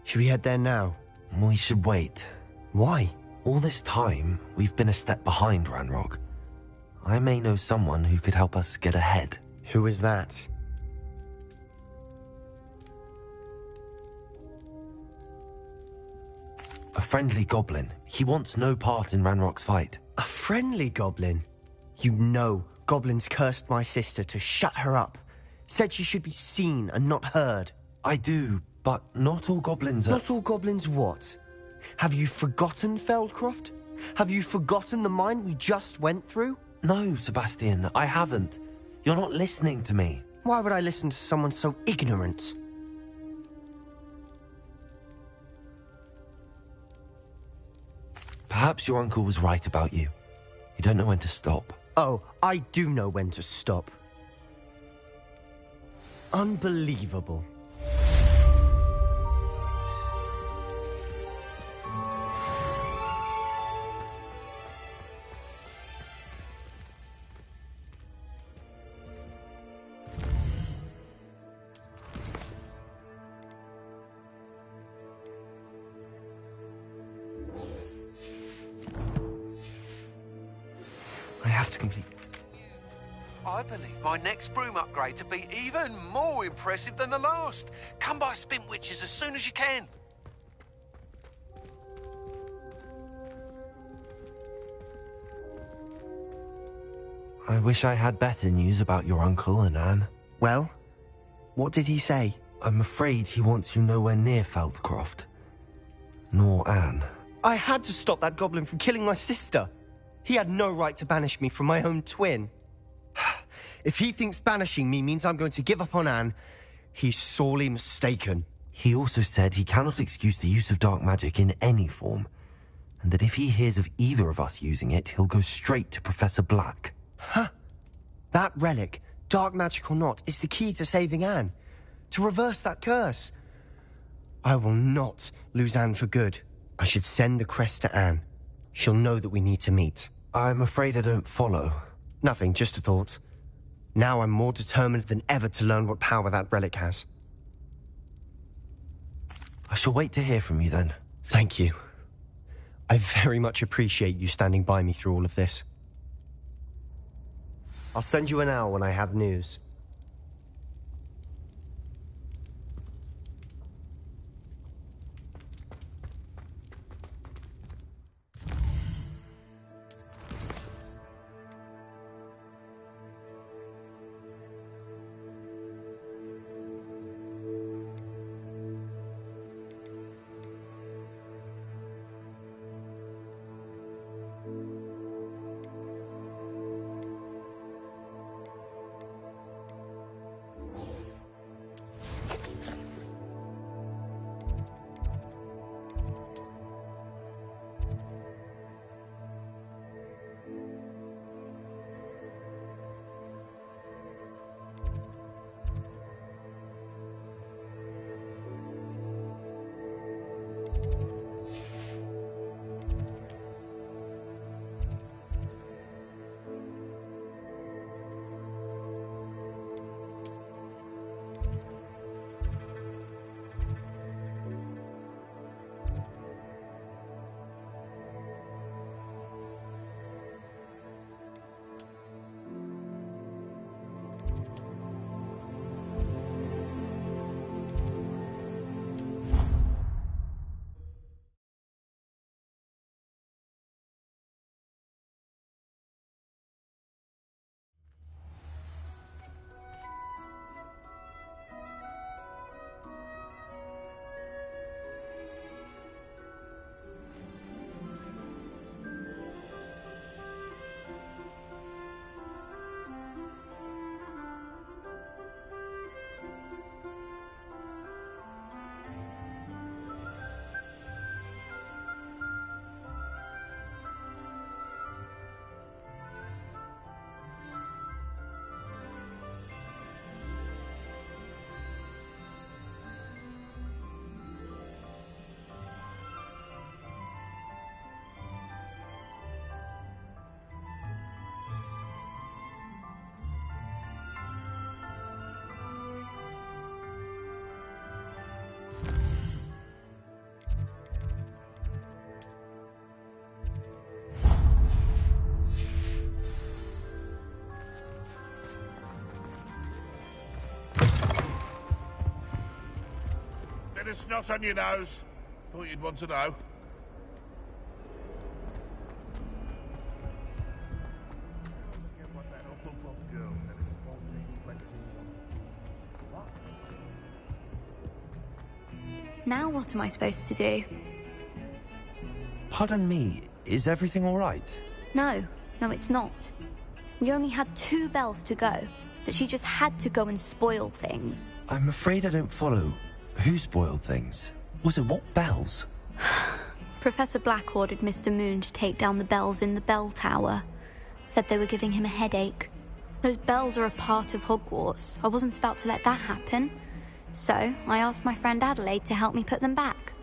[SPEAKER 11] Should we head there now?
[SPEAKER 1] We should wait.
[SPEAKER 11] Why?
[SPEAKER 1] All this time, we've been a step behind Ranrock. I may know someone who could help us get ahead.
[SPEAKER 11] Who is that?
[SPEAKER 1] A friendly goblin. He wants no part in Ranrock's fight.
[SPEAKER 11] A friendly goblin? You know, goblins cursed my sister to shut her up. Said she should be seen and not heard.
[SPEAKER 1] I do, but not all goblins are...
[SPEAKER 11] Not all goblins what? Have you forgotten Feldcroft? Have you forgotten the mine we just went through?
[SPEAKER 1] No, Sebastian, I haven't. You're not listening to me.
[SPEAKER 11] Why would I listen to someone so ignorant?
[SPEAKER 1] Perhaps your uncle was right about you. You don't know when to stop.
[SPEAKER 11] Oh, I do know when to stop. Unbelievable.
[SPEAKER 1] have to complete...
[SPEAKER 12] I believe my next broom upgrade to be even more impressive than the last. Come by Spintwitches as soon as you can.
[SPEAKER 1] I wish I had better news about your uncle and Anne.
[SPEAKER 11] Well, what did he say?
[SPEAKER 1] I'm afraid he wants you nowhere near Feldcroft. Nor Anne.
[SPEAKER 11] I had to stop that goblin from killing my sister. He had no right to banish me from my own twin. If he thinks banishing me means I'm going to give up on Anne, he's sorely mistaken.
[SPEAKER 1] He also said he cannot excuse the use of dark magic in any form, and that if he hears of either of us using it, he'll go straight to Professor Black.
[SPEAKER 11] Huh? That relic, dark magic or not, is the key to saving Anne. To reverse that curse. I will not lose Anne for good. I should send the crest to Anne. She'll know that we need to meet.
[SPEAKER 1] I'm afraid I don't follow.
[SPEAKER 11] Nothing, just a thought. Now I'm more determined than ever to learn what power that relic has.
[SPEAKER 1] I shall wait to hear from you then.
[SPEAKER 11] Thank you. I very much appreciate you standing by me through all of this. I'll send you an owl when I have news.
[SPEAKER 6] Bit of snot on your nose. Thought you'd want to know.
[SPEAKER 13] Now what am I supposed to do?
[SPEAKER 1] Pardon me, is everything all right?
[SPEAKER 13] No, it's not. We only had 2 bells to go, but she just had to go and spoil things.
[SPEAKER 1] I'm afraid I don't follow. Who spoiled things? Was it what bells?
[SPEAKER 13] Professor Black ordered Mr. Moon to take down the bells in the bell tower. Said they were giving him a headache. Those bells are a part of Hogwarts. I wasn't about to let that happen. So, I asked my friend Adelaide to help me put them back.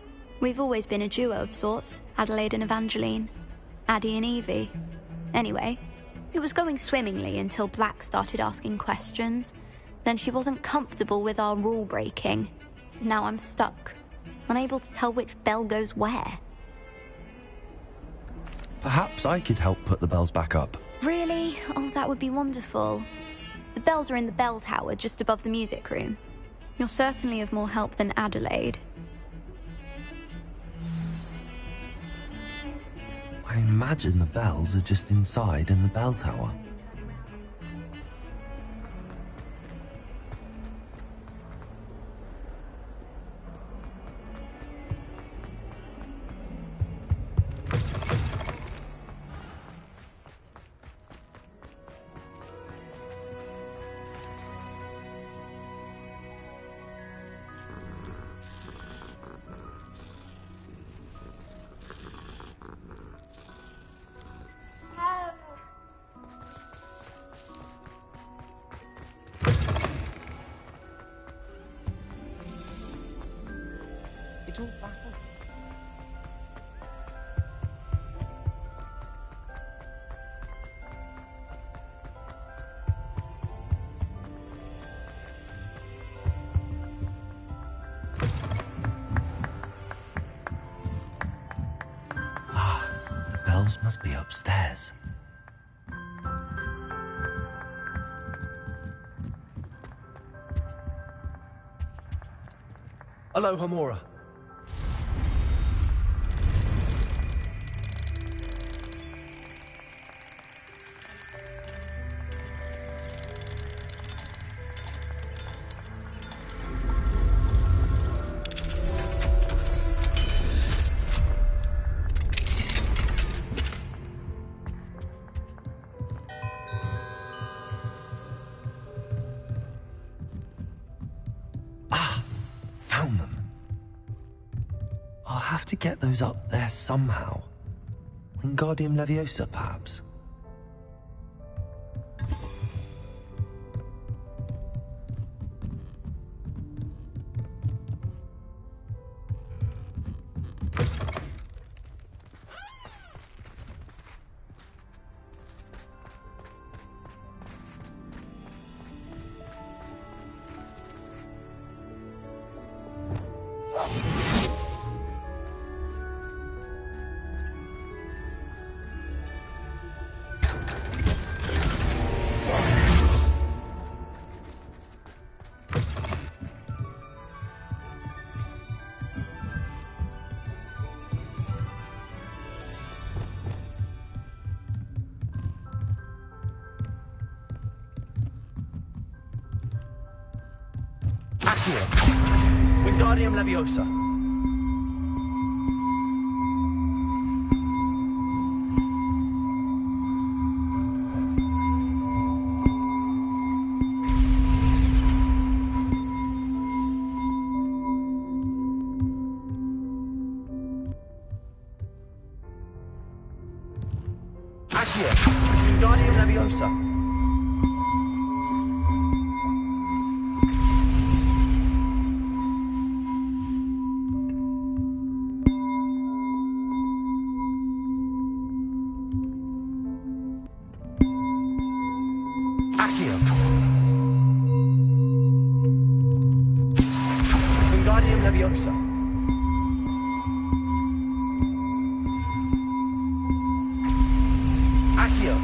[SPEAKER 13] We've always been a duo of sorts, Adelaide and Evangeline. Addie and Evie. Anyway, it was going swimmingly until Black started asking questions. Then she wasn't comfortable with our rule breaking. Now I'm stuck, unable to tell which bell goes where.
[SPEAKER 1] Perhaps I could help put the bells back up.
[SPEAKER 13] Really? Oh, that would be wonderful. The bells are in the bell tower, just above the music room. You're certainly of more help than Adelaide.
[SPEAKER 1] I imagine the bells are just inside in the bell tower.
[SPEAKER 3] It's all baffled.
[SPEAKER 1] The bells must be upstairs.
[SPEAKER 14] Hello, Hamura.
[SPEAKER 1] Found them. I'll have to get those up there somehow. Wingardium Leviosa, perhaps?
[SPEAKER 14] Wingardium Leviosa. Accio. Wingardium Leviosa. Accio. Wingardium Leviosa. Accio.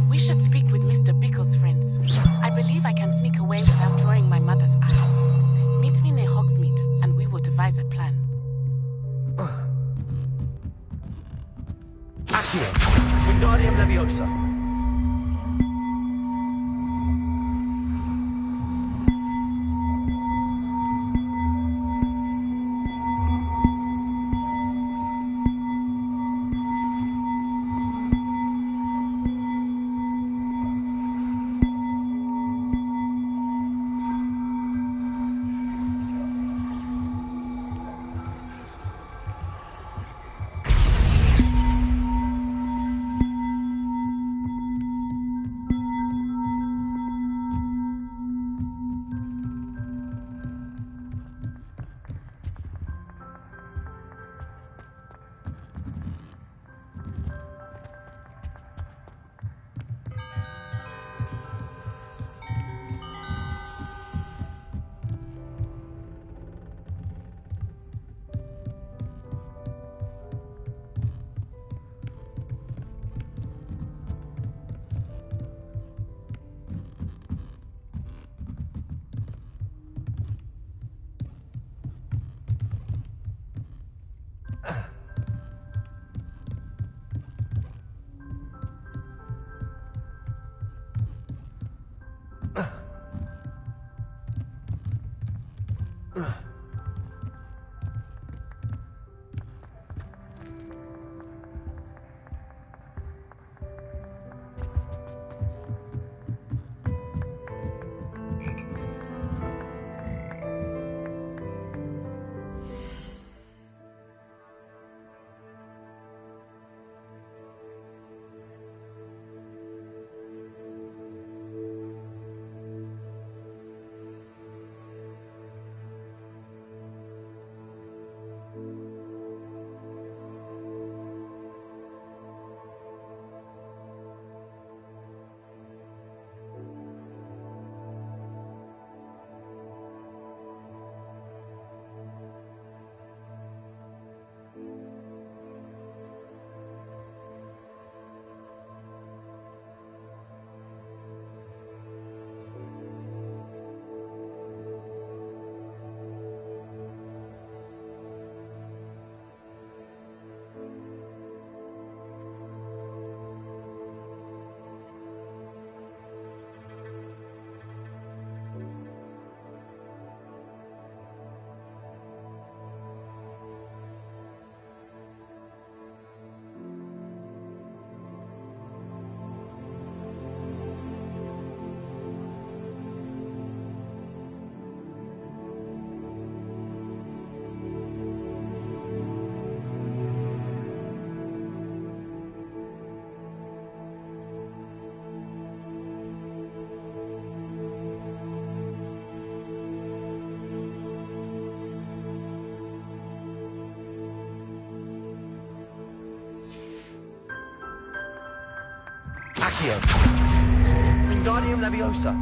[SPEAKER 15] We should speak with Mr. Bickle's friends. I believe I can sneak away without drawing my mother's eye. Meet me near Hogsmeade, and we will devise a plan.
[SPEAKER 14] Accio. Wingardium Leviosa. Accio. Wingardium Leviosa.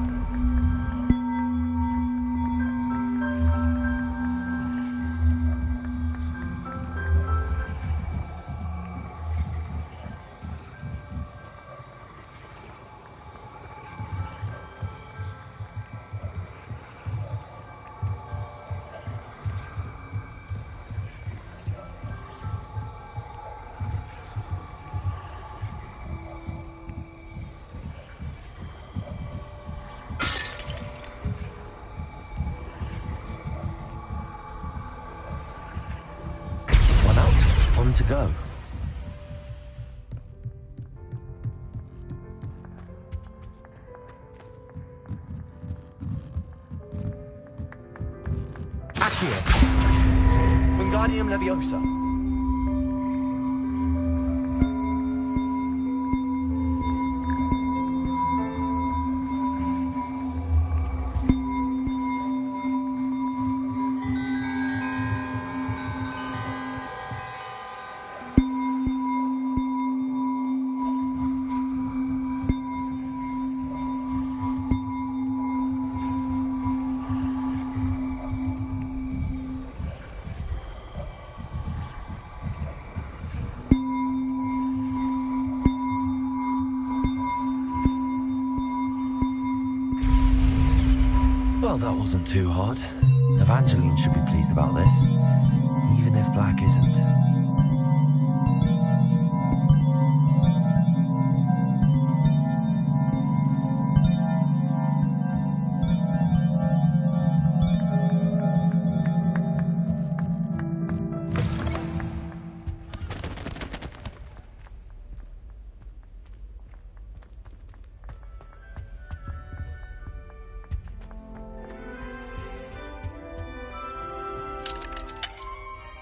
[SPEAKER 1] To go.
[SPEAKER 14] Accio. Wingardium Leviosa.
[SPEAKER 1] Well, that wasn't too hard. Evangeline should be pleased about this, even if Black isn't.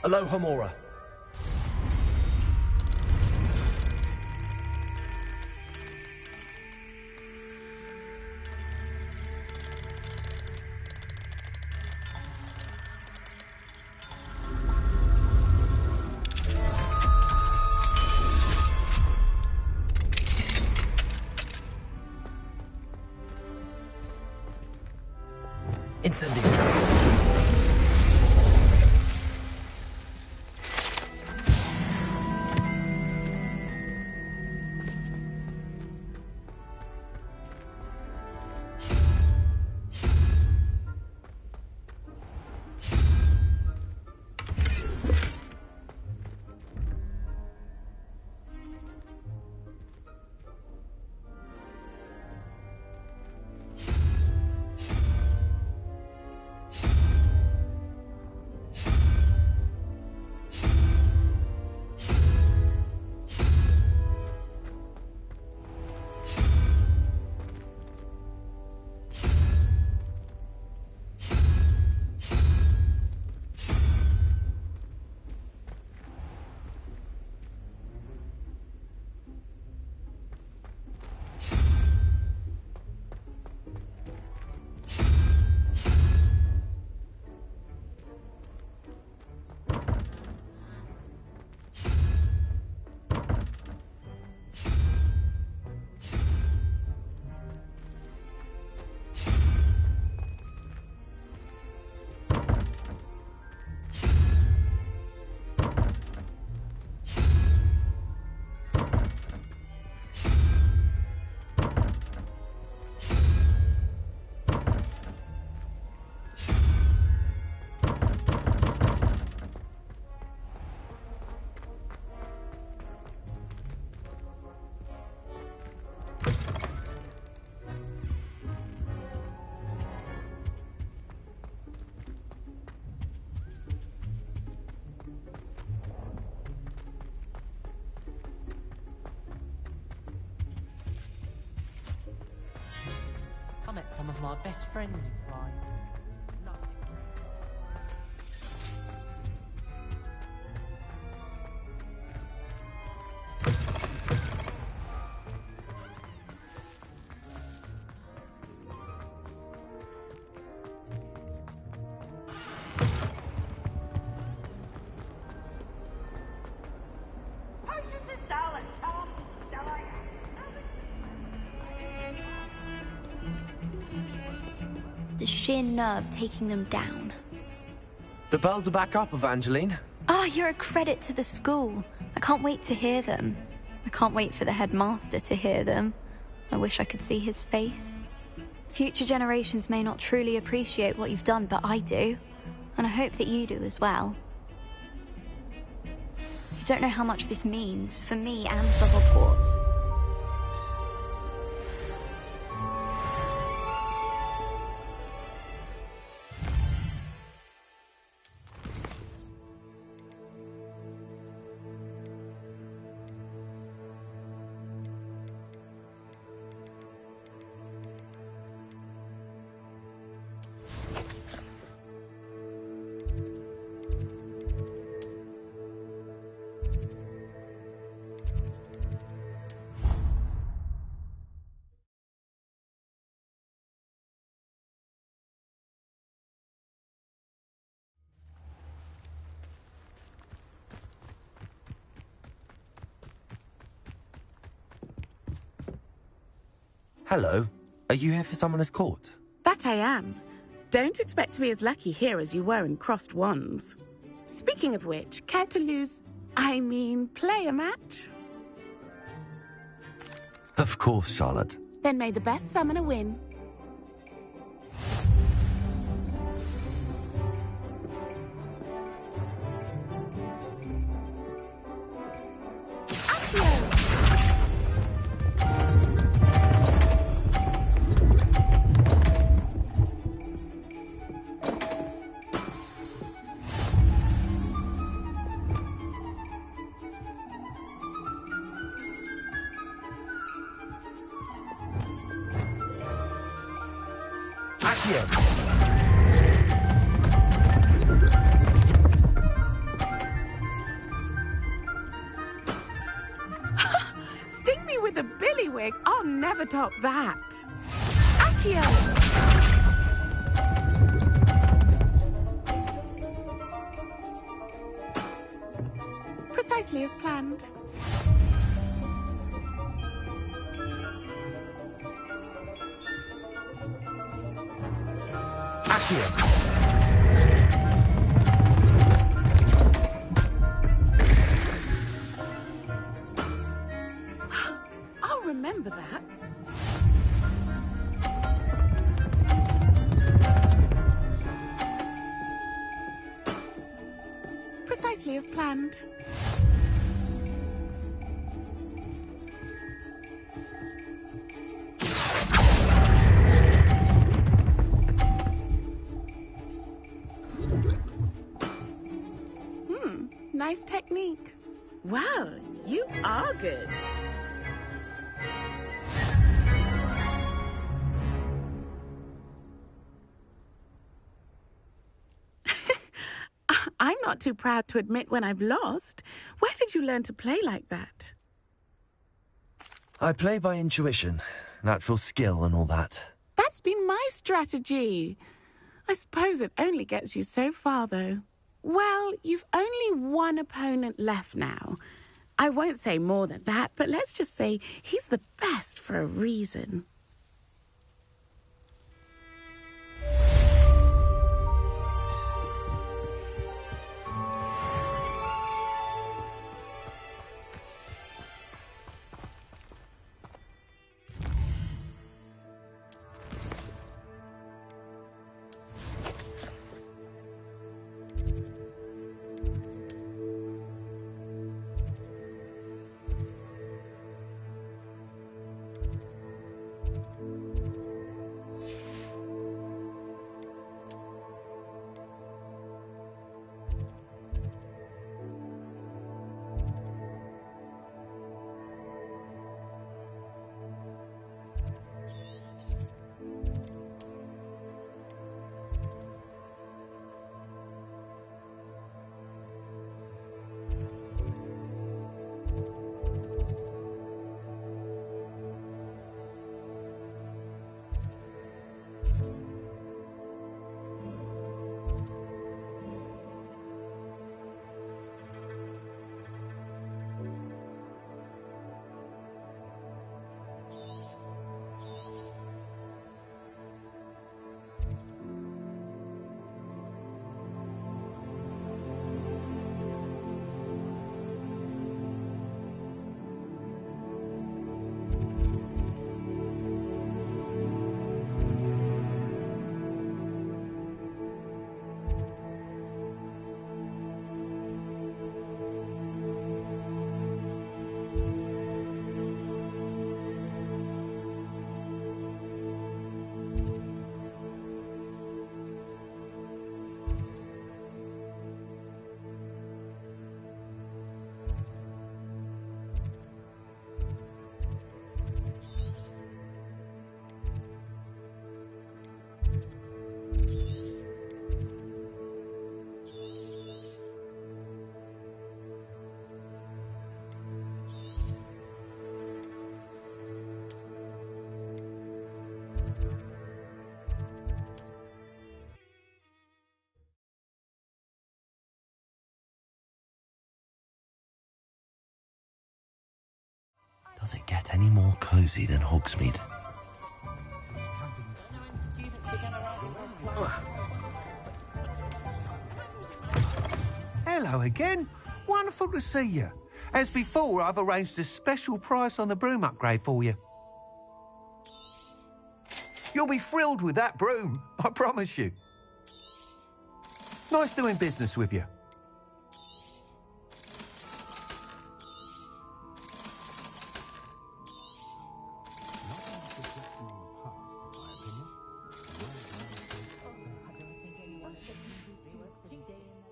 [SPEAKER 14] Aloha Mora.
[SPEAKER 1] Incendiary.
[SPEAKER 3] some of my best friends in crime.
[SPEAKER 13] The sheer nerve taking them down.
[SPEAKER 1] The bells are back up, Evangeline.
[SPEAKER 13] Ah, you're a credit to the school. I can't wait to hear them. I can't wait for the headmaster to hear them. I wish I could see his face. Future generations may not truly appreciate what you've done, but I do. And I hope that you do as well. You don't know how much this means for me and for Hogwarts.
[SPEAKER 1] Hello. Are you here for Summoner's Court?
[SPEAKER 15] That I am. Don't expect to be as lucky here as you were in Crossed Wands. Speaking of which, care to play a match?
[SPEAKER 1] Of course, Charlotte.
[SPEAKER 15] Then may the best summoner win. Sting me with a billywig. I'll never top that. Accio! Precisely as planned. I'll remember that. Precisely as planned. Nice technique. Well, you are good. I'm not too proud to admit when I've lost. Where did you learn to play like that?
[SPEAKER 1] I play by intuition, natural skill and all that.
[SPEAKER 15] That's been my strategy. I suppose it only gets you so far, though. Well, you've only one opponent left now. I won't say more than that, but let's just say he's the best for a reason.
[SPEAKER 1] Does it get any more cozy than Hogsmeade?
[SPEAKER 16] Hello again. Wonderful to see you. As before, I've arranged a special price on the broom upgrade for you. You'll be thrilled with that broom, I promise you. Nice doing business with you.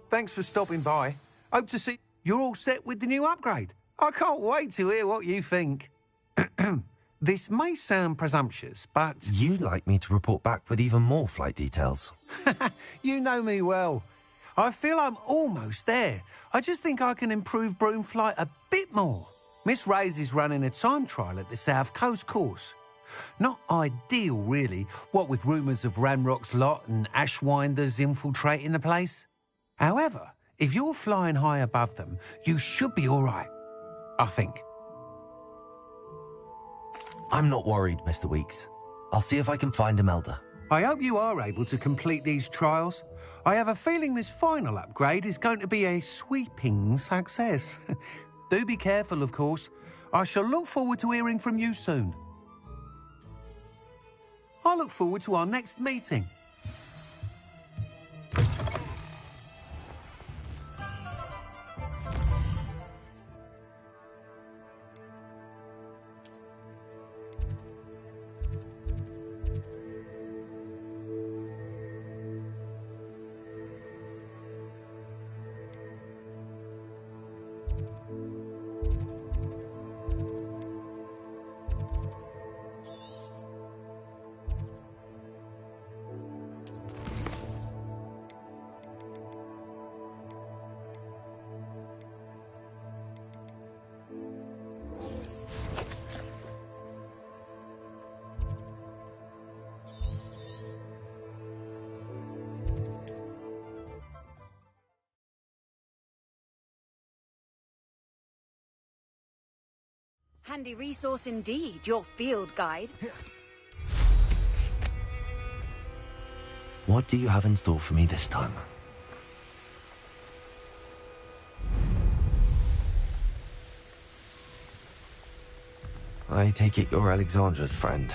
[SPEAKER 16] Thanks for stopping by. Hope to see you're all set with the new upgrade. I can't wait to hear what you think. This may sound presumptuous, but...
[SPEAKER 1] You'd like me to report back with even more flight details.
[SPEAKER 16] You know me well. I feel I'm almost there. I just think I can improve broom flight a bit more. Miss Ray's is running a time trial at the South Coast course. Not ideal, really, what with rumours of Ranrock's lot and Ashwinders infiltrating the place. However, if you're flying high above them, you should be all right, I think.
[SPEAKER 1] I'm not worried, Mr. Weeks. I'll see if I can find Imelda.
[SPEAKER 16] I hope you are able to complete these trials. I have a feeling this final upgrade is going to be a sweeping success. Do be careful, of course. I shall look forward to hearing from you soon. I look forward to our next meeting.
[SPEAKER 10] Handy resource indeed, your field guide.
[SPEAKER 1] What do you have in store for me this time? I take it you're Alexandra's friend.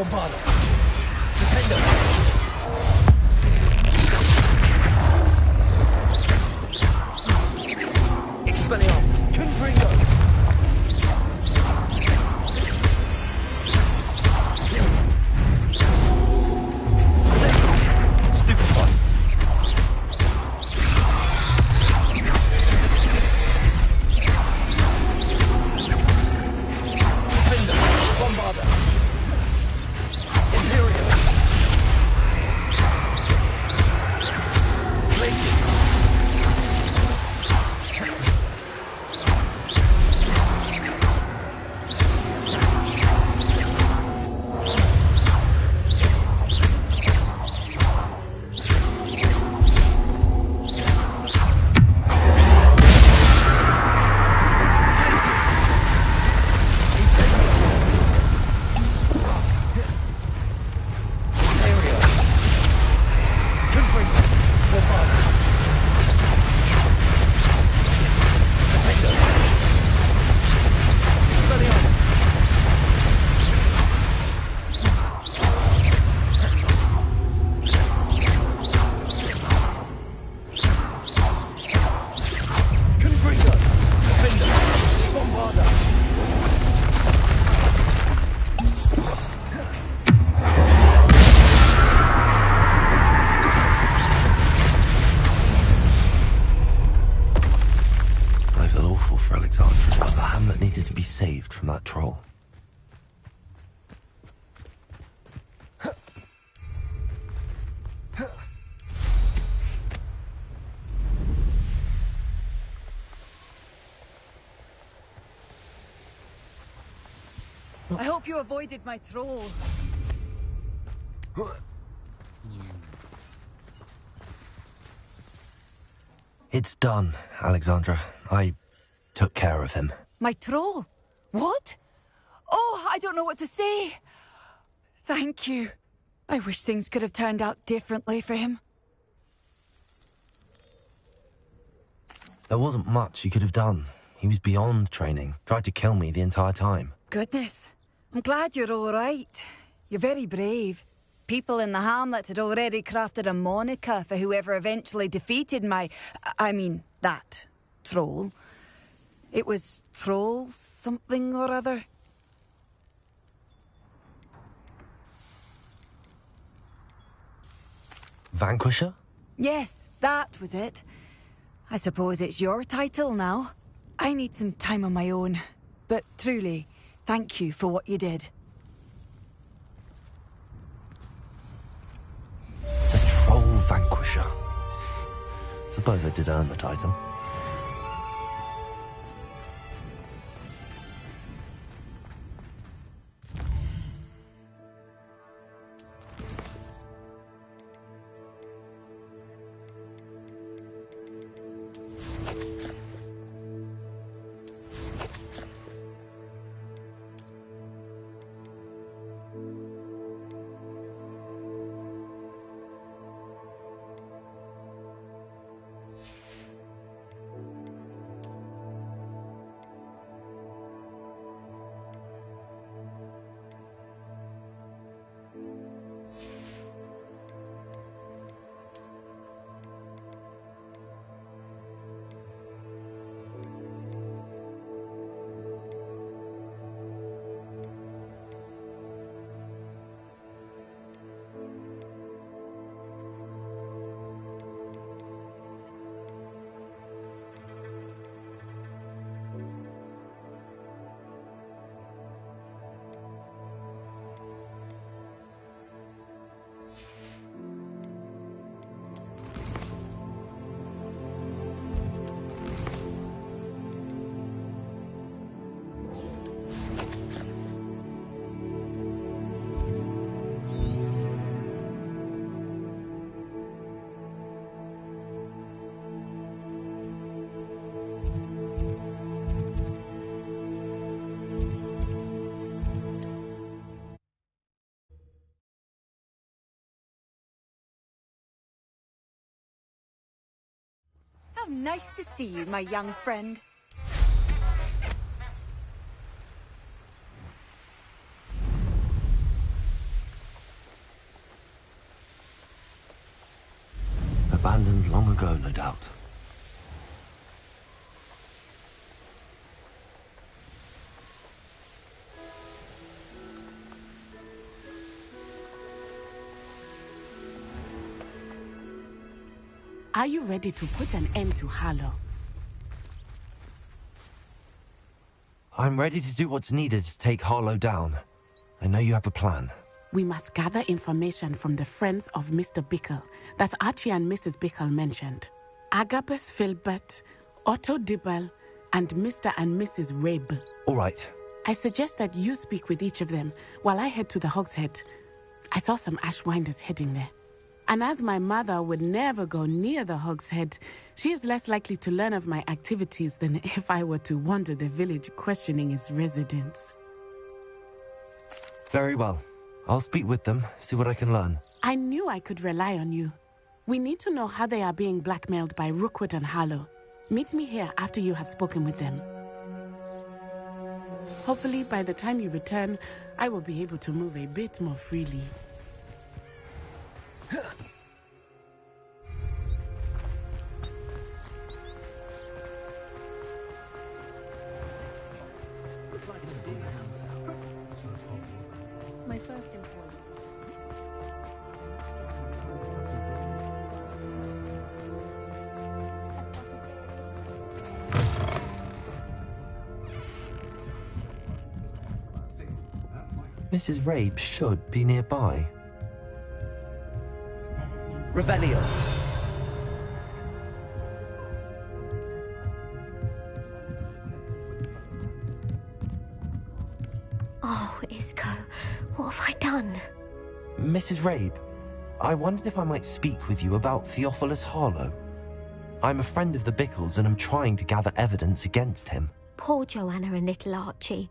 [SPEAKER 14] Bombarda. Defender. Expelliarmus. Confringo. Stupefy. Defender. Bombarda. Imperial. Glacius.
[SPEAKER 1] I feel awful for Alexandra, but the hamlet needed to be saved from that troll.
[SPEAKER 10] I hope you avoided my troll.
[SPEAKER 1] It's done, Alexandra. I took care of him.
[SPEAKER 10] My troll? What? Oh, I don't know what to say. Thank you. I wish things could have turned out differently for him.
[SPEAKER 1] There wasn't much you could have done. He was beyond training. Tried to kill me the entire time.
[SPEAKER 10] Goodness. I'm glad you're all right. You're very brave. People in the hamlet had already crafted a moniker for whoever eventually defeated that troll. It was Troll something or other.
[SPEAKER 1] Vanquisher?
[SPEAKER 10] Yes, that was it. I suppose it's your title now. I need some time on my own. But truly, thank you for what you did.
[SPEAKER 1] The Troll Vanquisher. Suppose I did earn the title.
[SPEAKER 10] How nice to see you, my young friend.
[SPEAKER 1] go, no doubt.
[SPEAKER 15] Are you ready to put an end to Harlow?
[SPEAKER 1] I'm ready to do what's needed to take Harlow down. I know you have a plan.
[SPEAKER 15] We must gather information from the friends of Mr. Bickle that Archie and Mrs. Bickle mentioned. Agabus Filbert, Otto Dibble, and Mr. and Mrs. Rabe.
[SPEAKER 1] All right.
[SPEAKER 15] I suggest that you speak with each of them while I head to the Hogshead. I saw some Ashwinders heading there. And as my mother would never go near the Hogshead, she is less likely to learn of my activities than if I were to wander the village questioning its residents.
[SPEAKER 1] Very well. I'll speak with them, see what I can learn.
[SPEAKER 15] I knew I could rely on you. We need to know how they are being blackmailed by Rookwood and Harlow. Meet me here after you have spoken with them. Hopefully, by the time you return, I will be able to move a bit more freely.
[SPEAKER 17] My first impression.
[SPEAKER 1] Mrs. Rabe should be nearby.
[SPEAKER 14] Revelio.
[SPEAKER 17] Oh, Isco, what have I done?
[SPEAKER 1] Mrs. Rabe, I wondered if I might speak with you about Theophilus Harlow. I'm a friend of the Bickles and I'm trying to gather evidence against him.
[SPEAKER 17] Poor Joanna and little Archie.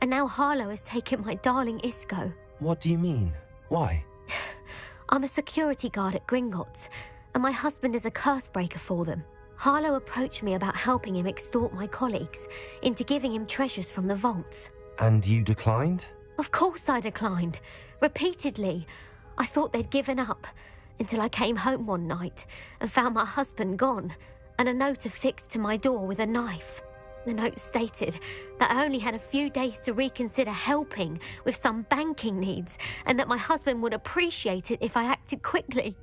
[SPEAKER 17] And now Harlow has taken my darling Isco.
[SPEAKER 1] What do you mean? Why?
[SPEAKER 17] I'm a security guard at Gringotts, and my husband is a curse breaker for them. Harlow approached me about helping him extort my colleagues into giving him treasures from the vaults.
[SPEAKER 1] And you declined?
[SPEAKER 17] Of course I declined. Repeatedly. I thought they'd given up, until I came home one night and found my husband gone, and a note affixed to my door with a knife. The note stated that I only had a few days to reconsider helping with some banking needs, and that my husband would appreciate it if I acted quickly.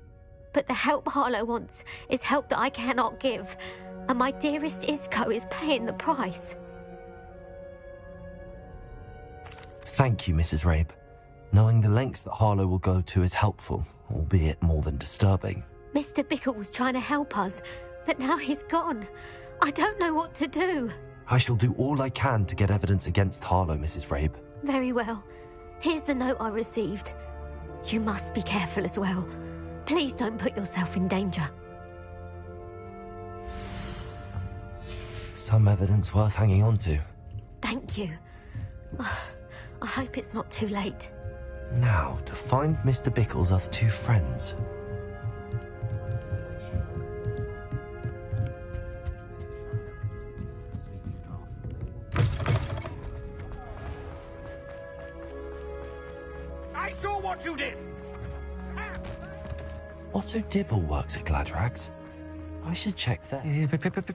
[SPEAKER 17] But the help Harlow wants is help that I cannot give, and my dearest Isco is paying the price.
[SPEAKER 1] Thank you, Mrs. Rabe. Knowing the lengths that Harlow will go to is helpful, albeit more than disturbing.
[SPEAKER 17] Mr. Bickle was trying to help us, but now he's gone. I don't know what to do.
[SPEAKER 1] I shall do all I can to get evidence against Harlow, Mrs. Rabe.
[SPEAKER 17] Very well. Here's the note I received. You must be careful as well. Please don't put yourself in danger.
[SPEAKER 1] Some evidence worth hanging on to.
[SPEAKER 17] Thank you. I hope it's not too late.
[SPEAKER 1] Now, to find Mr. Bickle's other two friends.
[SPEAKER 5] I saw what you did!
[SPEAKER 1] Otto Dibble works at Gladrags. I should check there.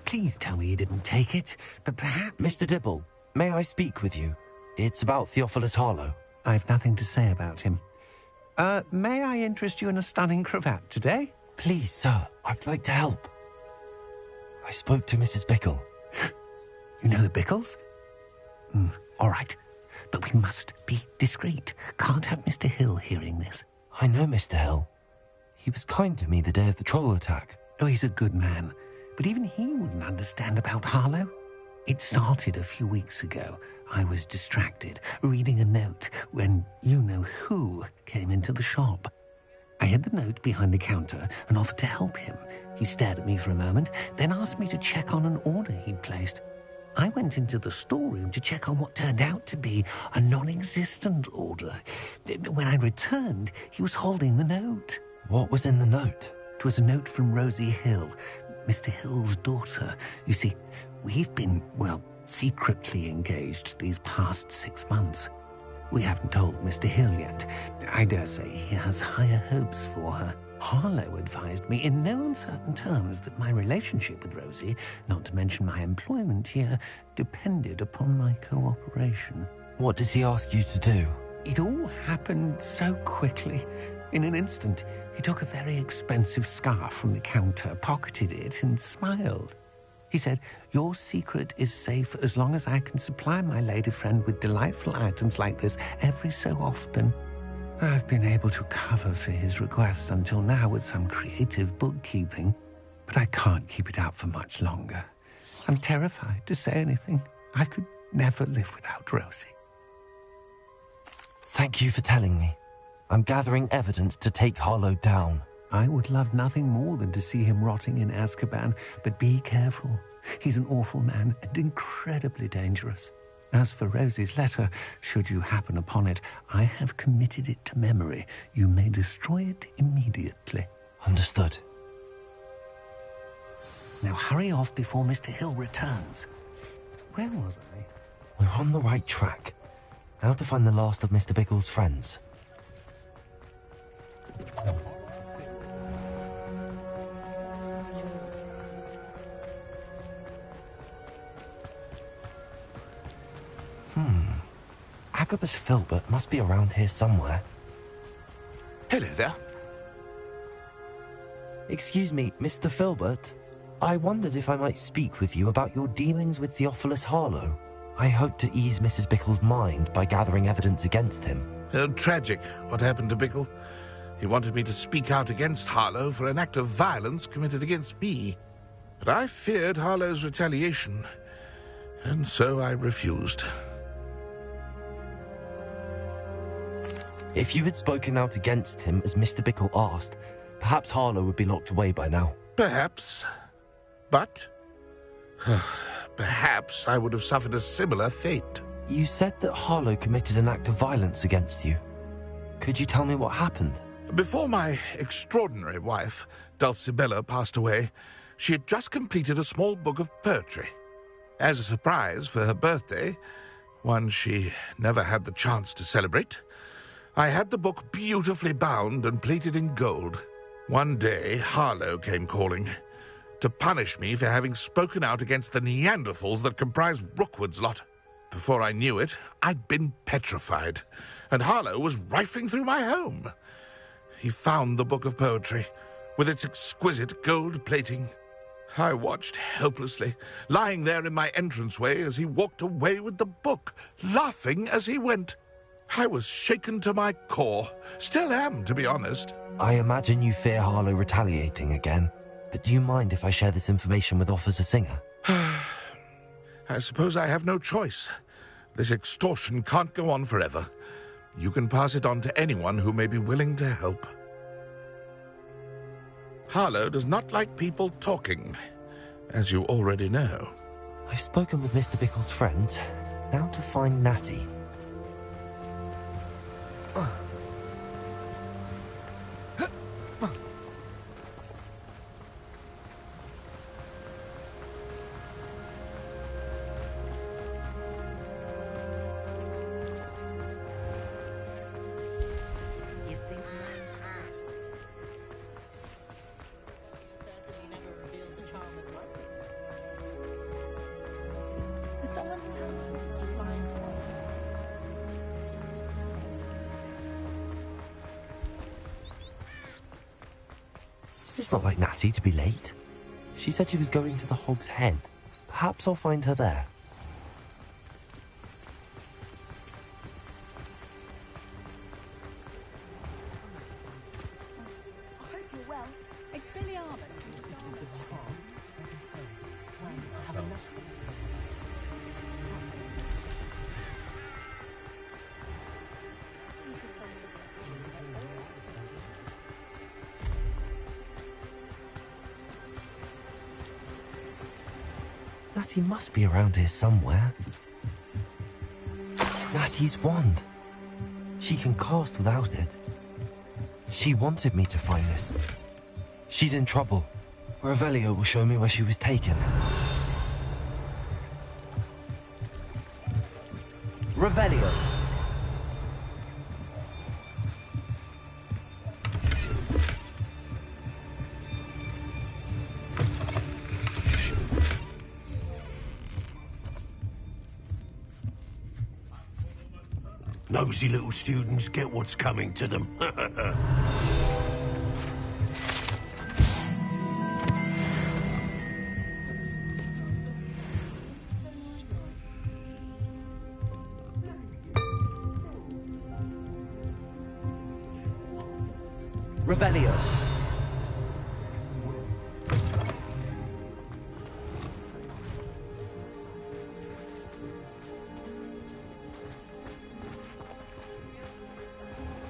[SPEAKER 16] Please tell me you didn't take it. But perhaps...
[SPEAKER 1] Mr. Dibble, may I speak with you? It's about Theophilus Harlow.
[SPEAKER 16] I've nothing to say about him. May I interest you in a stunning cravat today?
[SPEAKER 1] Please, sir, I'd like to help. I spoke to Mrs. Bickle.
[SPEAKER 16] You know the Bickles? All right. But we must be discreet. Can't have Mr. Hill hearing this.
[SPEAKER 1] I know Mr. Hill. He was kind to me the day of the troll attack.
[SPEAKER 16] Oh, he's a good man. But even he wouldn't understand about Harlow. It started a few weeks ago. I was distracted, reading a note, when you-know-who came into the shop. I hid the note behind the counter and offered to help him. He stared at me for a moment, then asked me to check on an order he'd placed. I went into the storeroom to check on what turned out to be a non-existent order. When I returned, he was holding the note.
[SPEAKER 1] What was in the note?
[SPEAKER 16] It was a note from Rosie Hill, Mr. Hill's daughter. You see, we've been, well, secretly engaged these past 6 months. We haven't told Mr. Hill yet. I dare say he has higher hopes for her. Harlow advised me in no uncertain terms that my relationship with Rosie, not to mention my employment here, depended upon my cooperation.
[SPEAKER 1] What did he ask you to do?
[SPEAKER 16] It all happened so quickly. In an instant, he took a very expensive scarf from the counter, pocketed it, and smiled. He said, "Your secret is safe as long as I can supply my lady friend with delightful items like this every so often." I've been able to cover for his requests until now with some creative bookkeeping, but I can't keep it up for much longer. I'm terrified to say anything. I could never live without Rosie.
[SPEAKER 1] Thank you for telling me. I'm gathering evidence to take Harlow down.
[SPEAKER 16] I would love nothing more than to see him rotting in Azkaban, but be careful. He's an awful man and incredibly dangerous. As for Rosie's letter, should you happen upon it, I have committed it to memory. You may destroy it immediately.
[SPEAKER 1] Understood.
[SPEAKER 16] Now hurry off before Mr. Hill returns. Where was I?
[SPEAKER 1] We're on the right track. Now to find the last of Mr. Biggles' friends. Agabus Filbert must be around here somewhere.
[SPEAKER 6] Hello there.
[SPEAKER 1] Excuse me, Mr. Filbert. I wondered if I might speak with you about your dealings with Theophilus Harlow. I hope to ease Mrs. Bickle's mind by gathering evidence against him.
[SPEAKER 6] Tragic, what happened to Bickle. He wanted me to speak out against Harlow for an act of violence committed against me. But I feared Harlow's retaliation, and so I refused.
[SPEAKER 1] If you had spoken out against him as Mr. Bickle asked, perhaps Harlow would be locked away by now.
[SPEAKER 6] Perhaps. But perhaps I would have suffered a similar fate.
[SPEAKER 1] You said that Harlow committed an act of violence against you. Could you tell me what happened?
[SPEAKER 6] Before my extraordinary wife, Dulcibella, passed away, she had just completed a small book of poetry. As a surprise for her birthday, one she never had the chance to celebrate, I had the book beautifully bound and plated in gold. One day, Harlow came calling to punish me for having spoken out against the Neanderthals that comprise Rookwood's lot. Before I knew it, I'd been petrified, and Harlow was rifling through my home. He found the book of poetry, with its exquisite gold plating. I watched helplessly, lying there in my entranceway as he walked away with the book, laughing as he went. I was shaken to my core. Still am, to be honest.
[SPEAKER 1] I imagine you fear Harlow retaliating again, but do you mind if I share this information with Officer Singer?
[SPEAKER 6] I suppose I have no choice. This extortion can't go on forever. You can pass it on to anyone who may be willing to help. Harlow does not like people talking, as you already know.
[SPEAKER 1] I've spoken with Mr. Bickle's friend. Now to find Natty. It's not like Natty to be late. She said she was going to the Hog's Head. Perhaps I'll find her there.
[SPEAKER 4] I hope you're well. Expelliarmus.
[SPEAKER 1] Natty must be around here somewhere. Natty's wand. She can cast without it. She wanted me to find this. She's in trouble. Revelio will show me where she was taken. Revelio!
[SPEAKER 18] Nosy little students get what's coming to them.
[SPEAKER 14] Revelio.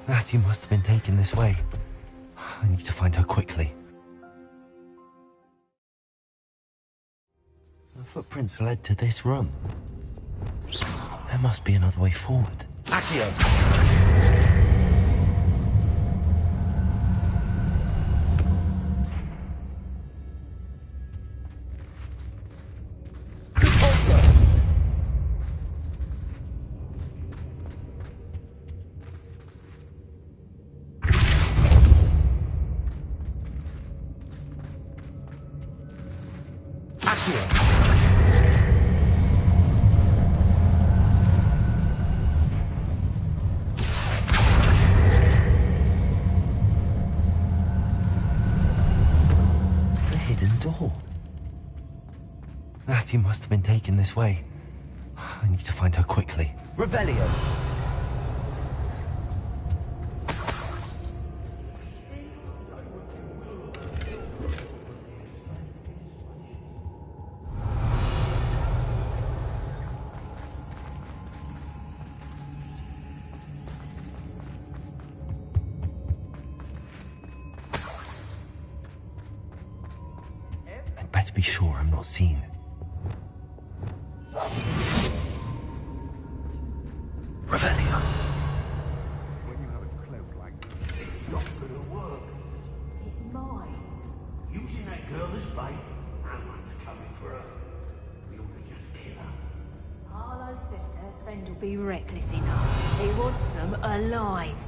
[SPEAKER 1] Matthew must have been taken this way. I need to find her quickly. The footprints led to this room. There must be another way forward.
[SPEAKER 14] Accio.
[SPEAKER 1] Matthew must have been taken this way. I need to find her quickly.
[SPEAKER 14] Revelio.
[SPEAKER 1] I'd better be sure I'm not seen. Revelio.
[SPEAKER 18] When you have a cloak like this, it's not gonna work. It might. Using that girl as bait, no one's coming for her. We ought to just kill her.
[SPEAKER 19] Harlow says her friend will be reckless enough. He wants them alive.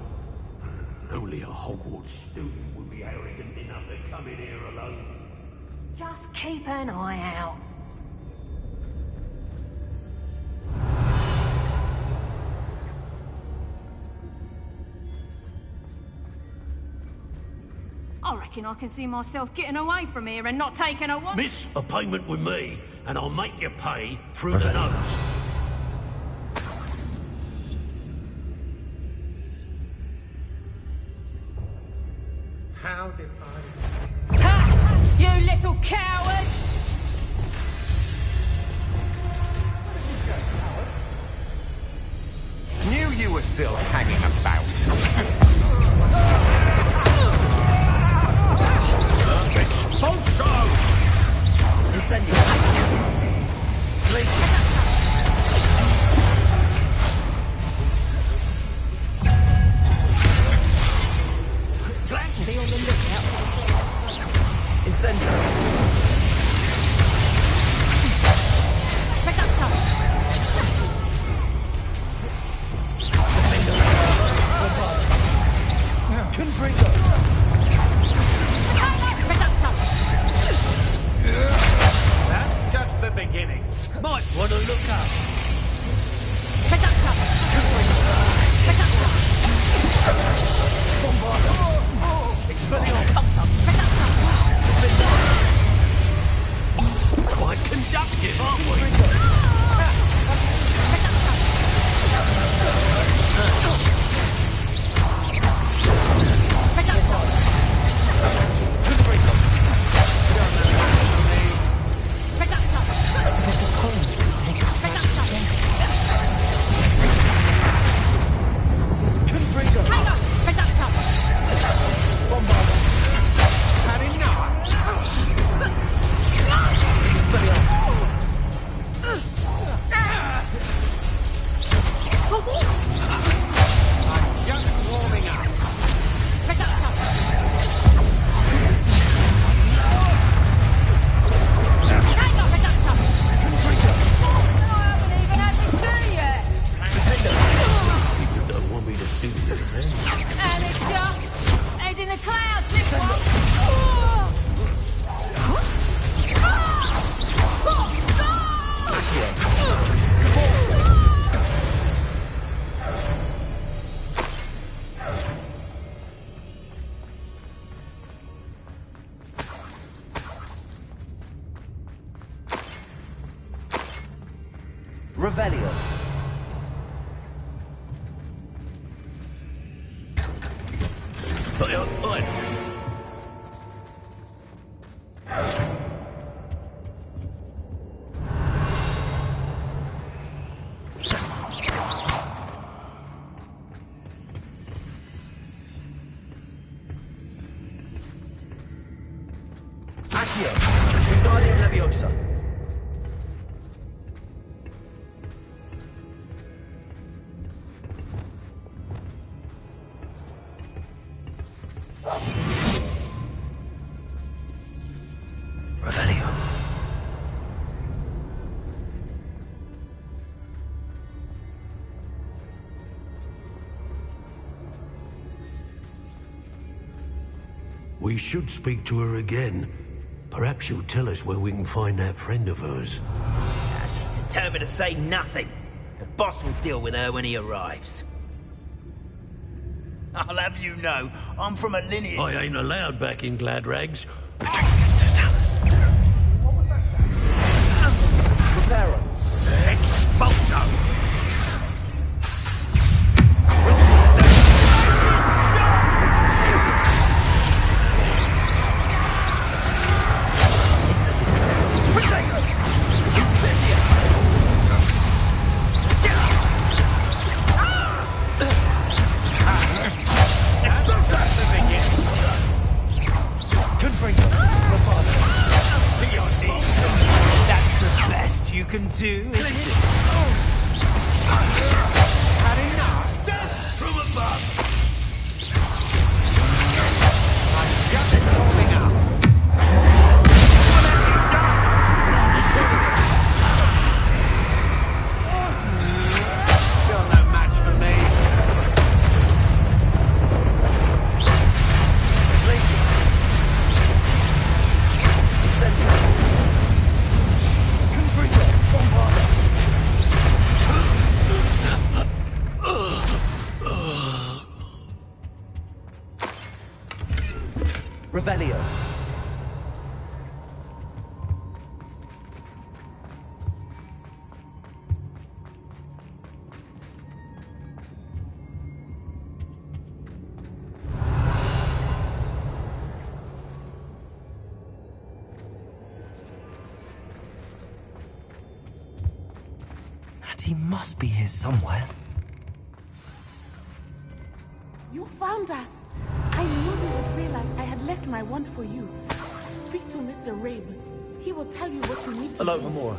[SPEAKER 18] Only a Hogwarts student would be arrogant enough to come in here alone.
[SPEAKER 19] Just keep an eye out.
[SPEAKER 20] I reckon I can see myself getting away from here and not taking a one.
[SPEAKER 18] Miss a payment with me, and I'll make you pay through the nose.
[SPEAKER 20] How did I... Ha! You little coward!
[SPEAKER 21] Knew you were still hanging about.
[SPEAKER 18] Expulso!
[SPEAKER 14] Incendio. Please.
[SPEAKER 19] Be on the lookout.
[SPEAKER 14] Incendio. Confringo.
[SPEAKER 21] That's just the beginning.
[SPEAKER 18] Might want to look up. Quite conductive, aren't we?
[SPEAKER 14] Revelio. Accio. Wingardium Leviosa. Revelio.
[SPEAKER 18] We should speak to her again. Perhaps she'll tell us where we can find that friend of hers.
[SPEAKER 14] She's determined to say nothing. The boss will deal with her when he arrives. I'll have you know, I'm from a lineage...
[SPEAKER 18] I ain't allowed back in Glad Rags.
[SPEAKER 14] Preparo.
[SPEAKER 18] Expulso!
[SPEAKER 14] That's the best you can do, isn't it?
[SPEAKER 18] Had enough? Death from above! I'm just warming up. What have you done? Still no match for me.
[SPEAKER 14] Revelio.
[SPEAKER 1] He must be here somewhere.
[SPEAKER 15] You found us. I knew they would realize I had left my wand for you. Speak to Mr. Rabe. He will tell you what you need to
[SPEAKER 14] Hello,
[SPEAKER 15] do.
[SPEAKER 14] Hamura.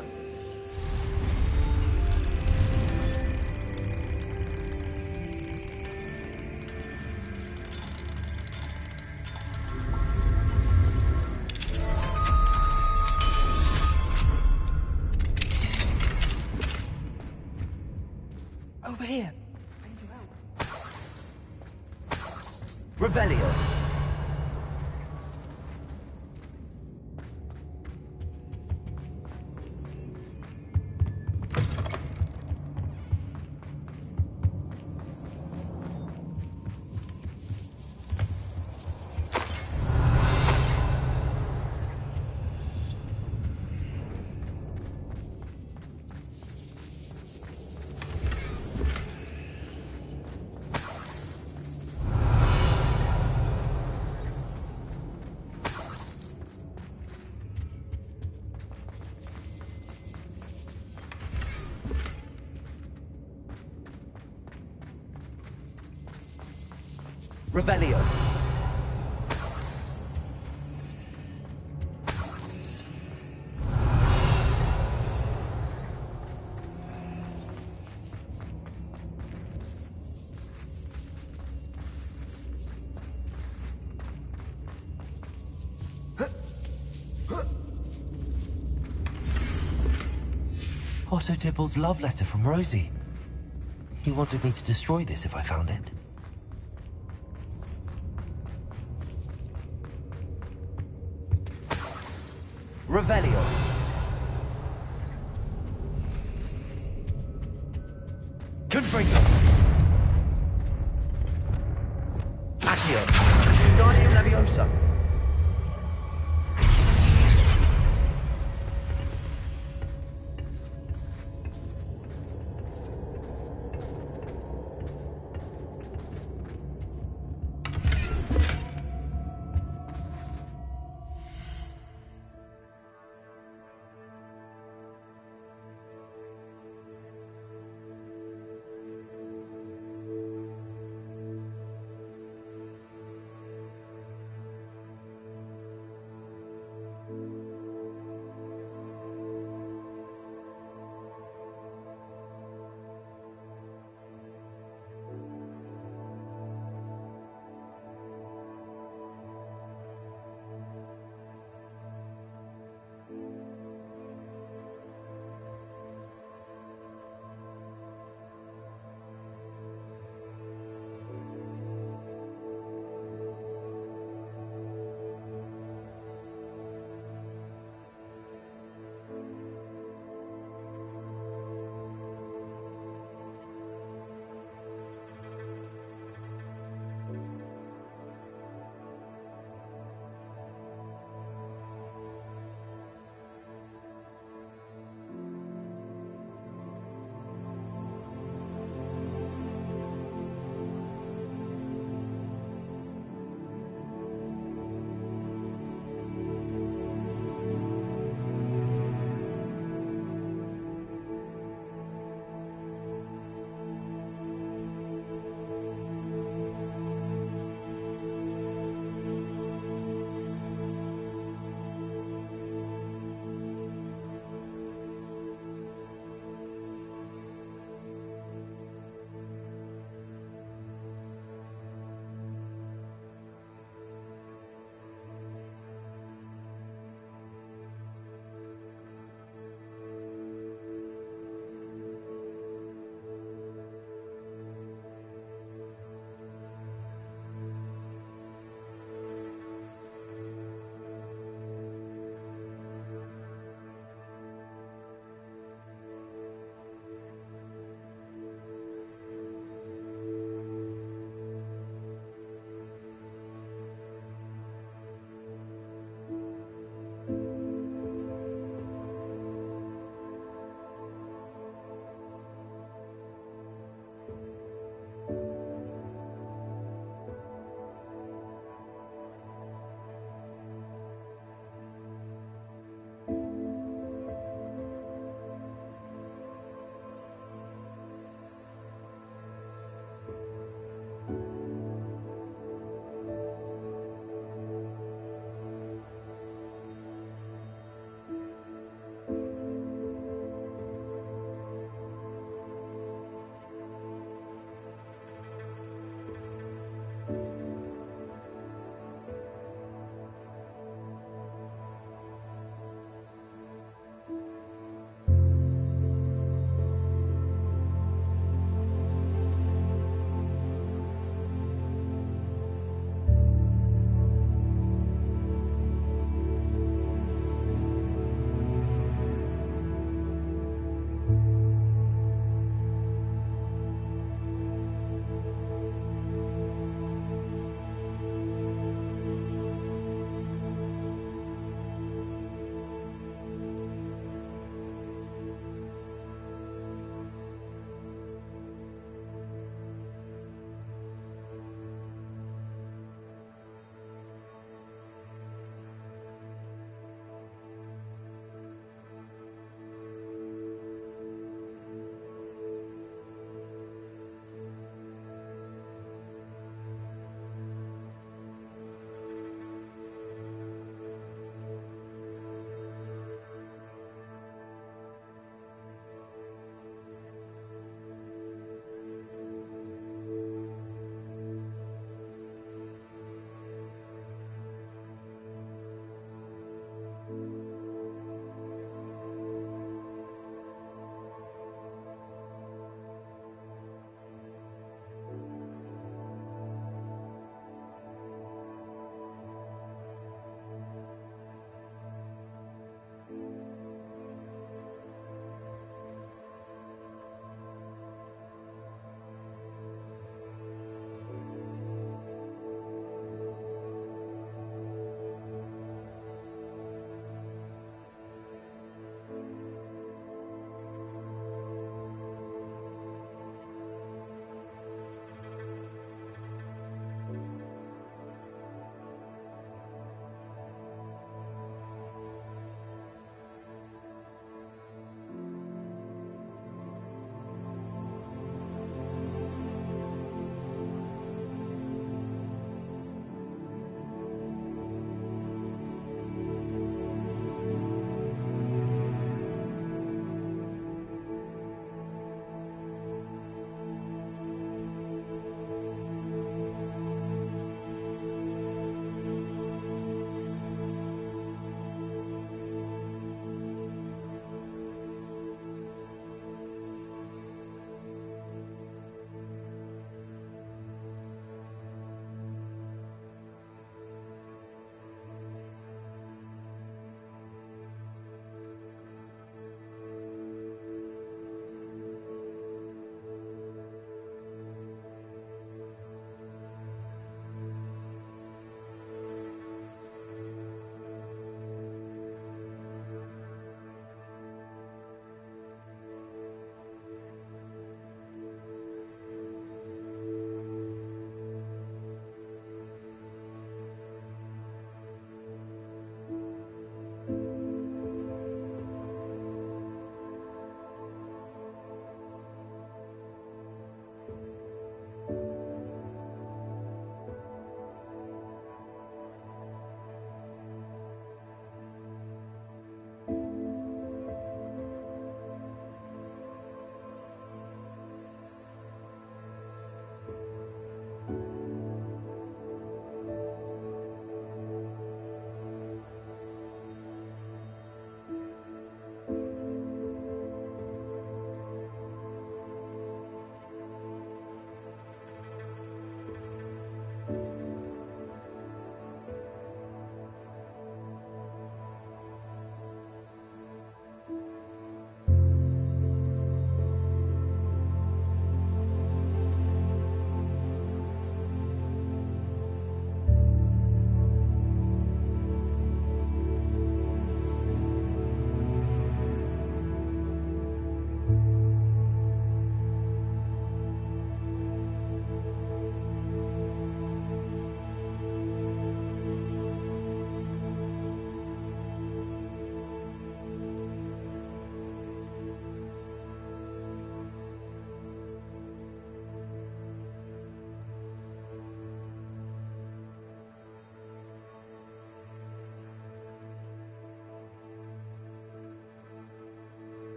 [SPEAKER 14] Over here. Revelio. Revelio.
[SPEAKER 1] Otto Dibble's love letter from Rosie. He wanted me to destroy this if I found it.
[SPEAKER 14] Revelio. Confringo. Accio. Wingardium Leviosa.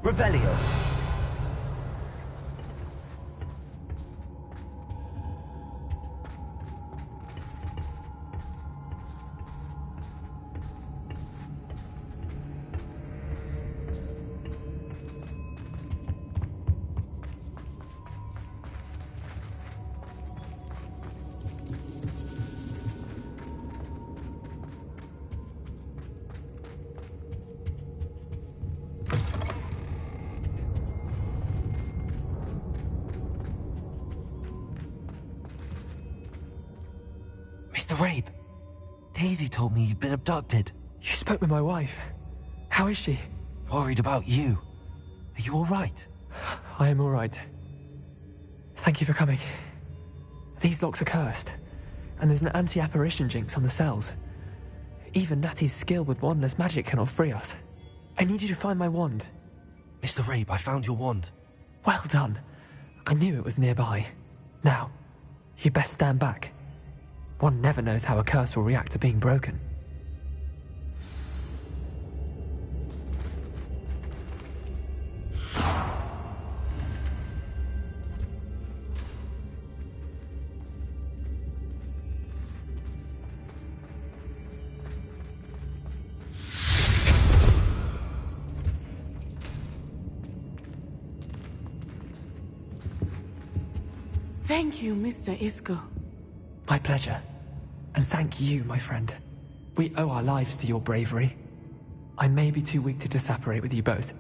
[SPEAKER 1] Revelio. Mr. Rabe, Daisy told me you'd been abducted.
[SPEAKER 8] You spoke with my wife. How is she?
[SPEAKER 1] Worried about you. Are you all right?
[SPEAKER 8] I am all right. Thank you for coming. These locks are cursed, and there's an anti-apparition jinx on the cells. Even Natty's skill with wandless magic cannot free us. I need you to find my wand.
[SPEAKER 1] Mr. Rabe, I found your wand.
[SPEAKER 8] Well done. I knew it was nearby. Now, you best stand back. One never knows how a curse will react to being broken.
[SPEAKER 15] Thank you, Mr. Isco.
[SPEAKER 8] My pleasure. And thank you, my friend. We owe our lives to your bravery. I may be too weak to disapparate with you both,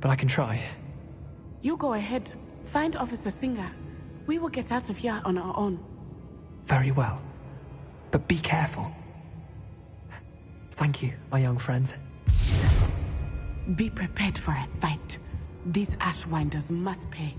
[SPEAKER 8] but I can try.
[SPEAKER 15] You go ahead. Find Officer Singer. We will get out of here on our own.
[SPEAKER 8] Very well. But be careful. Thank you, my young friends.
[SPEAKER 15] Be prepared for a fight. These Ashwinders must pay.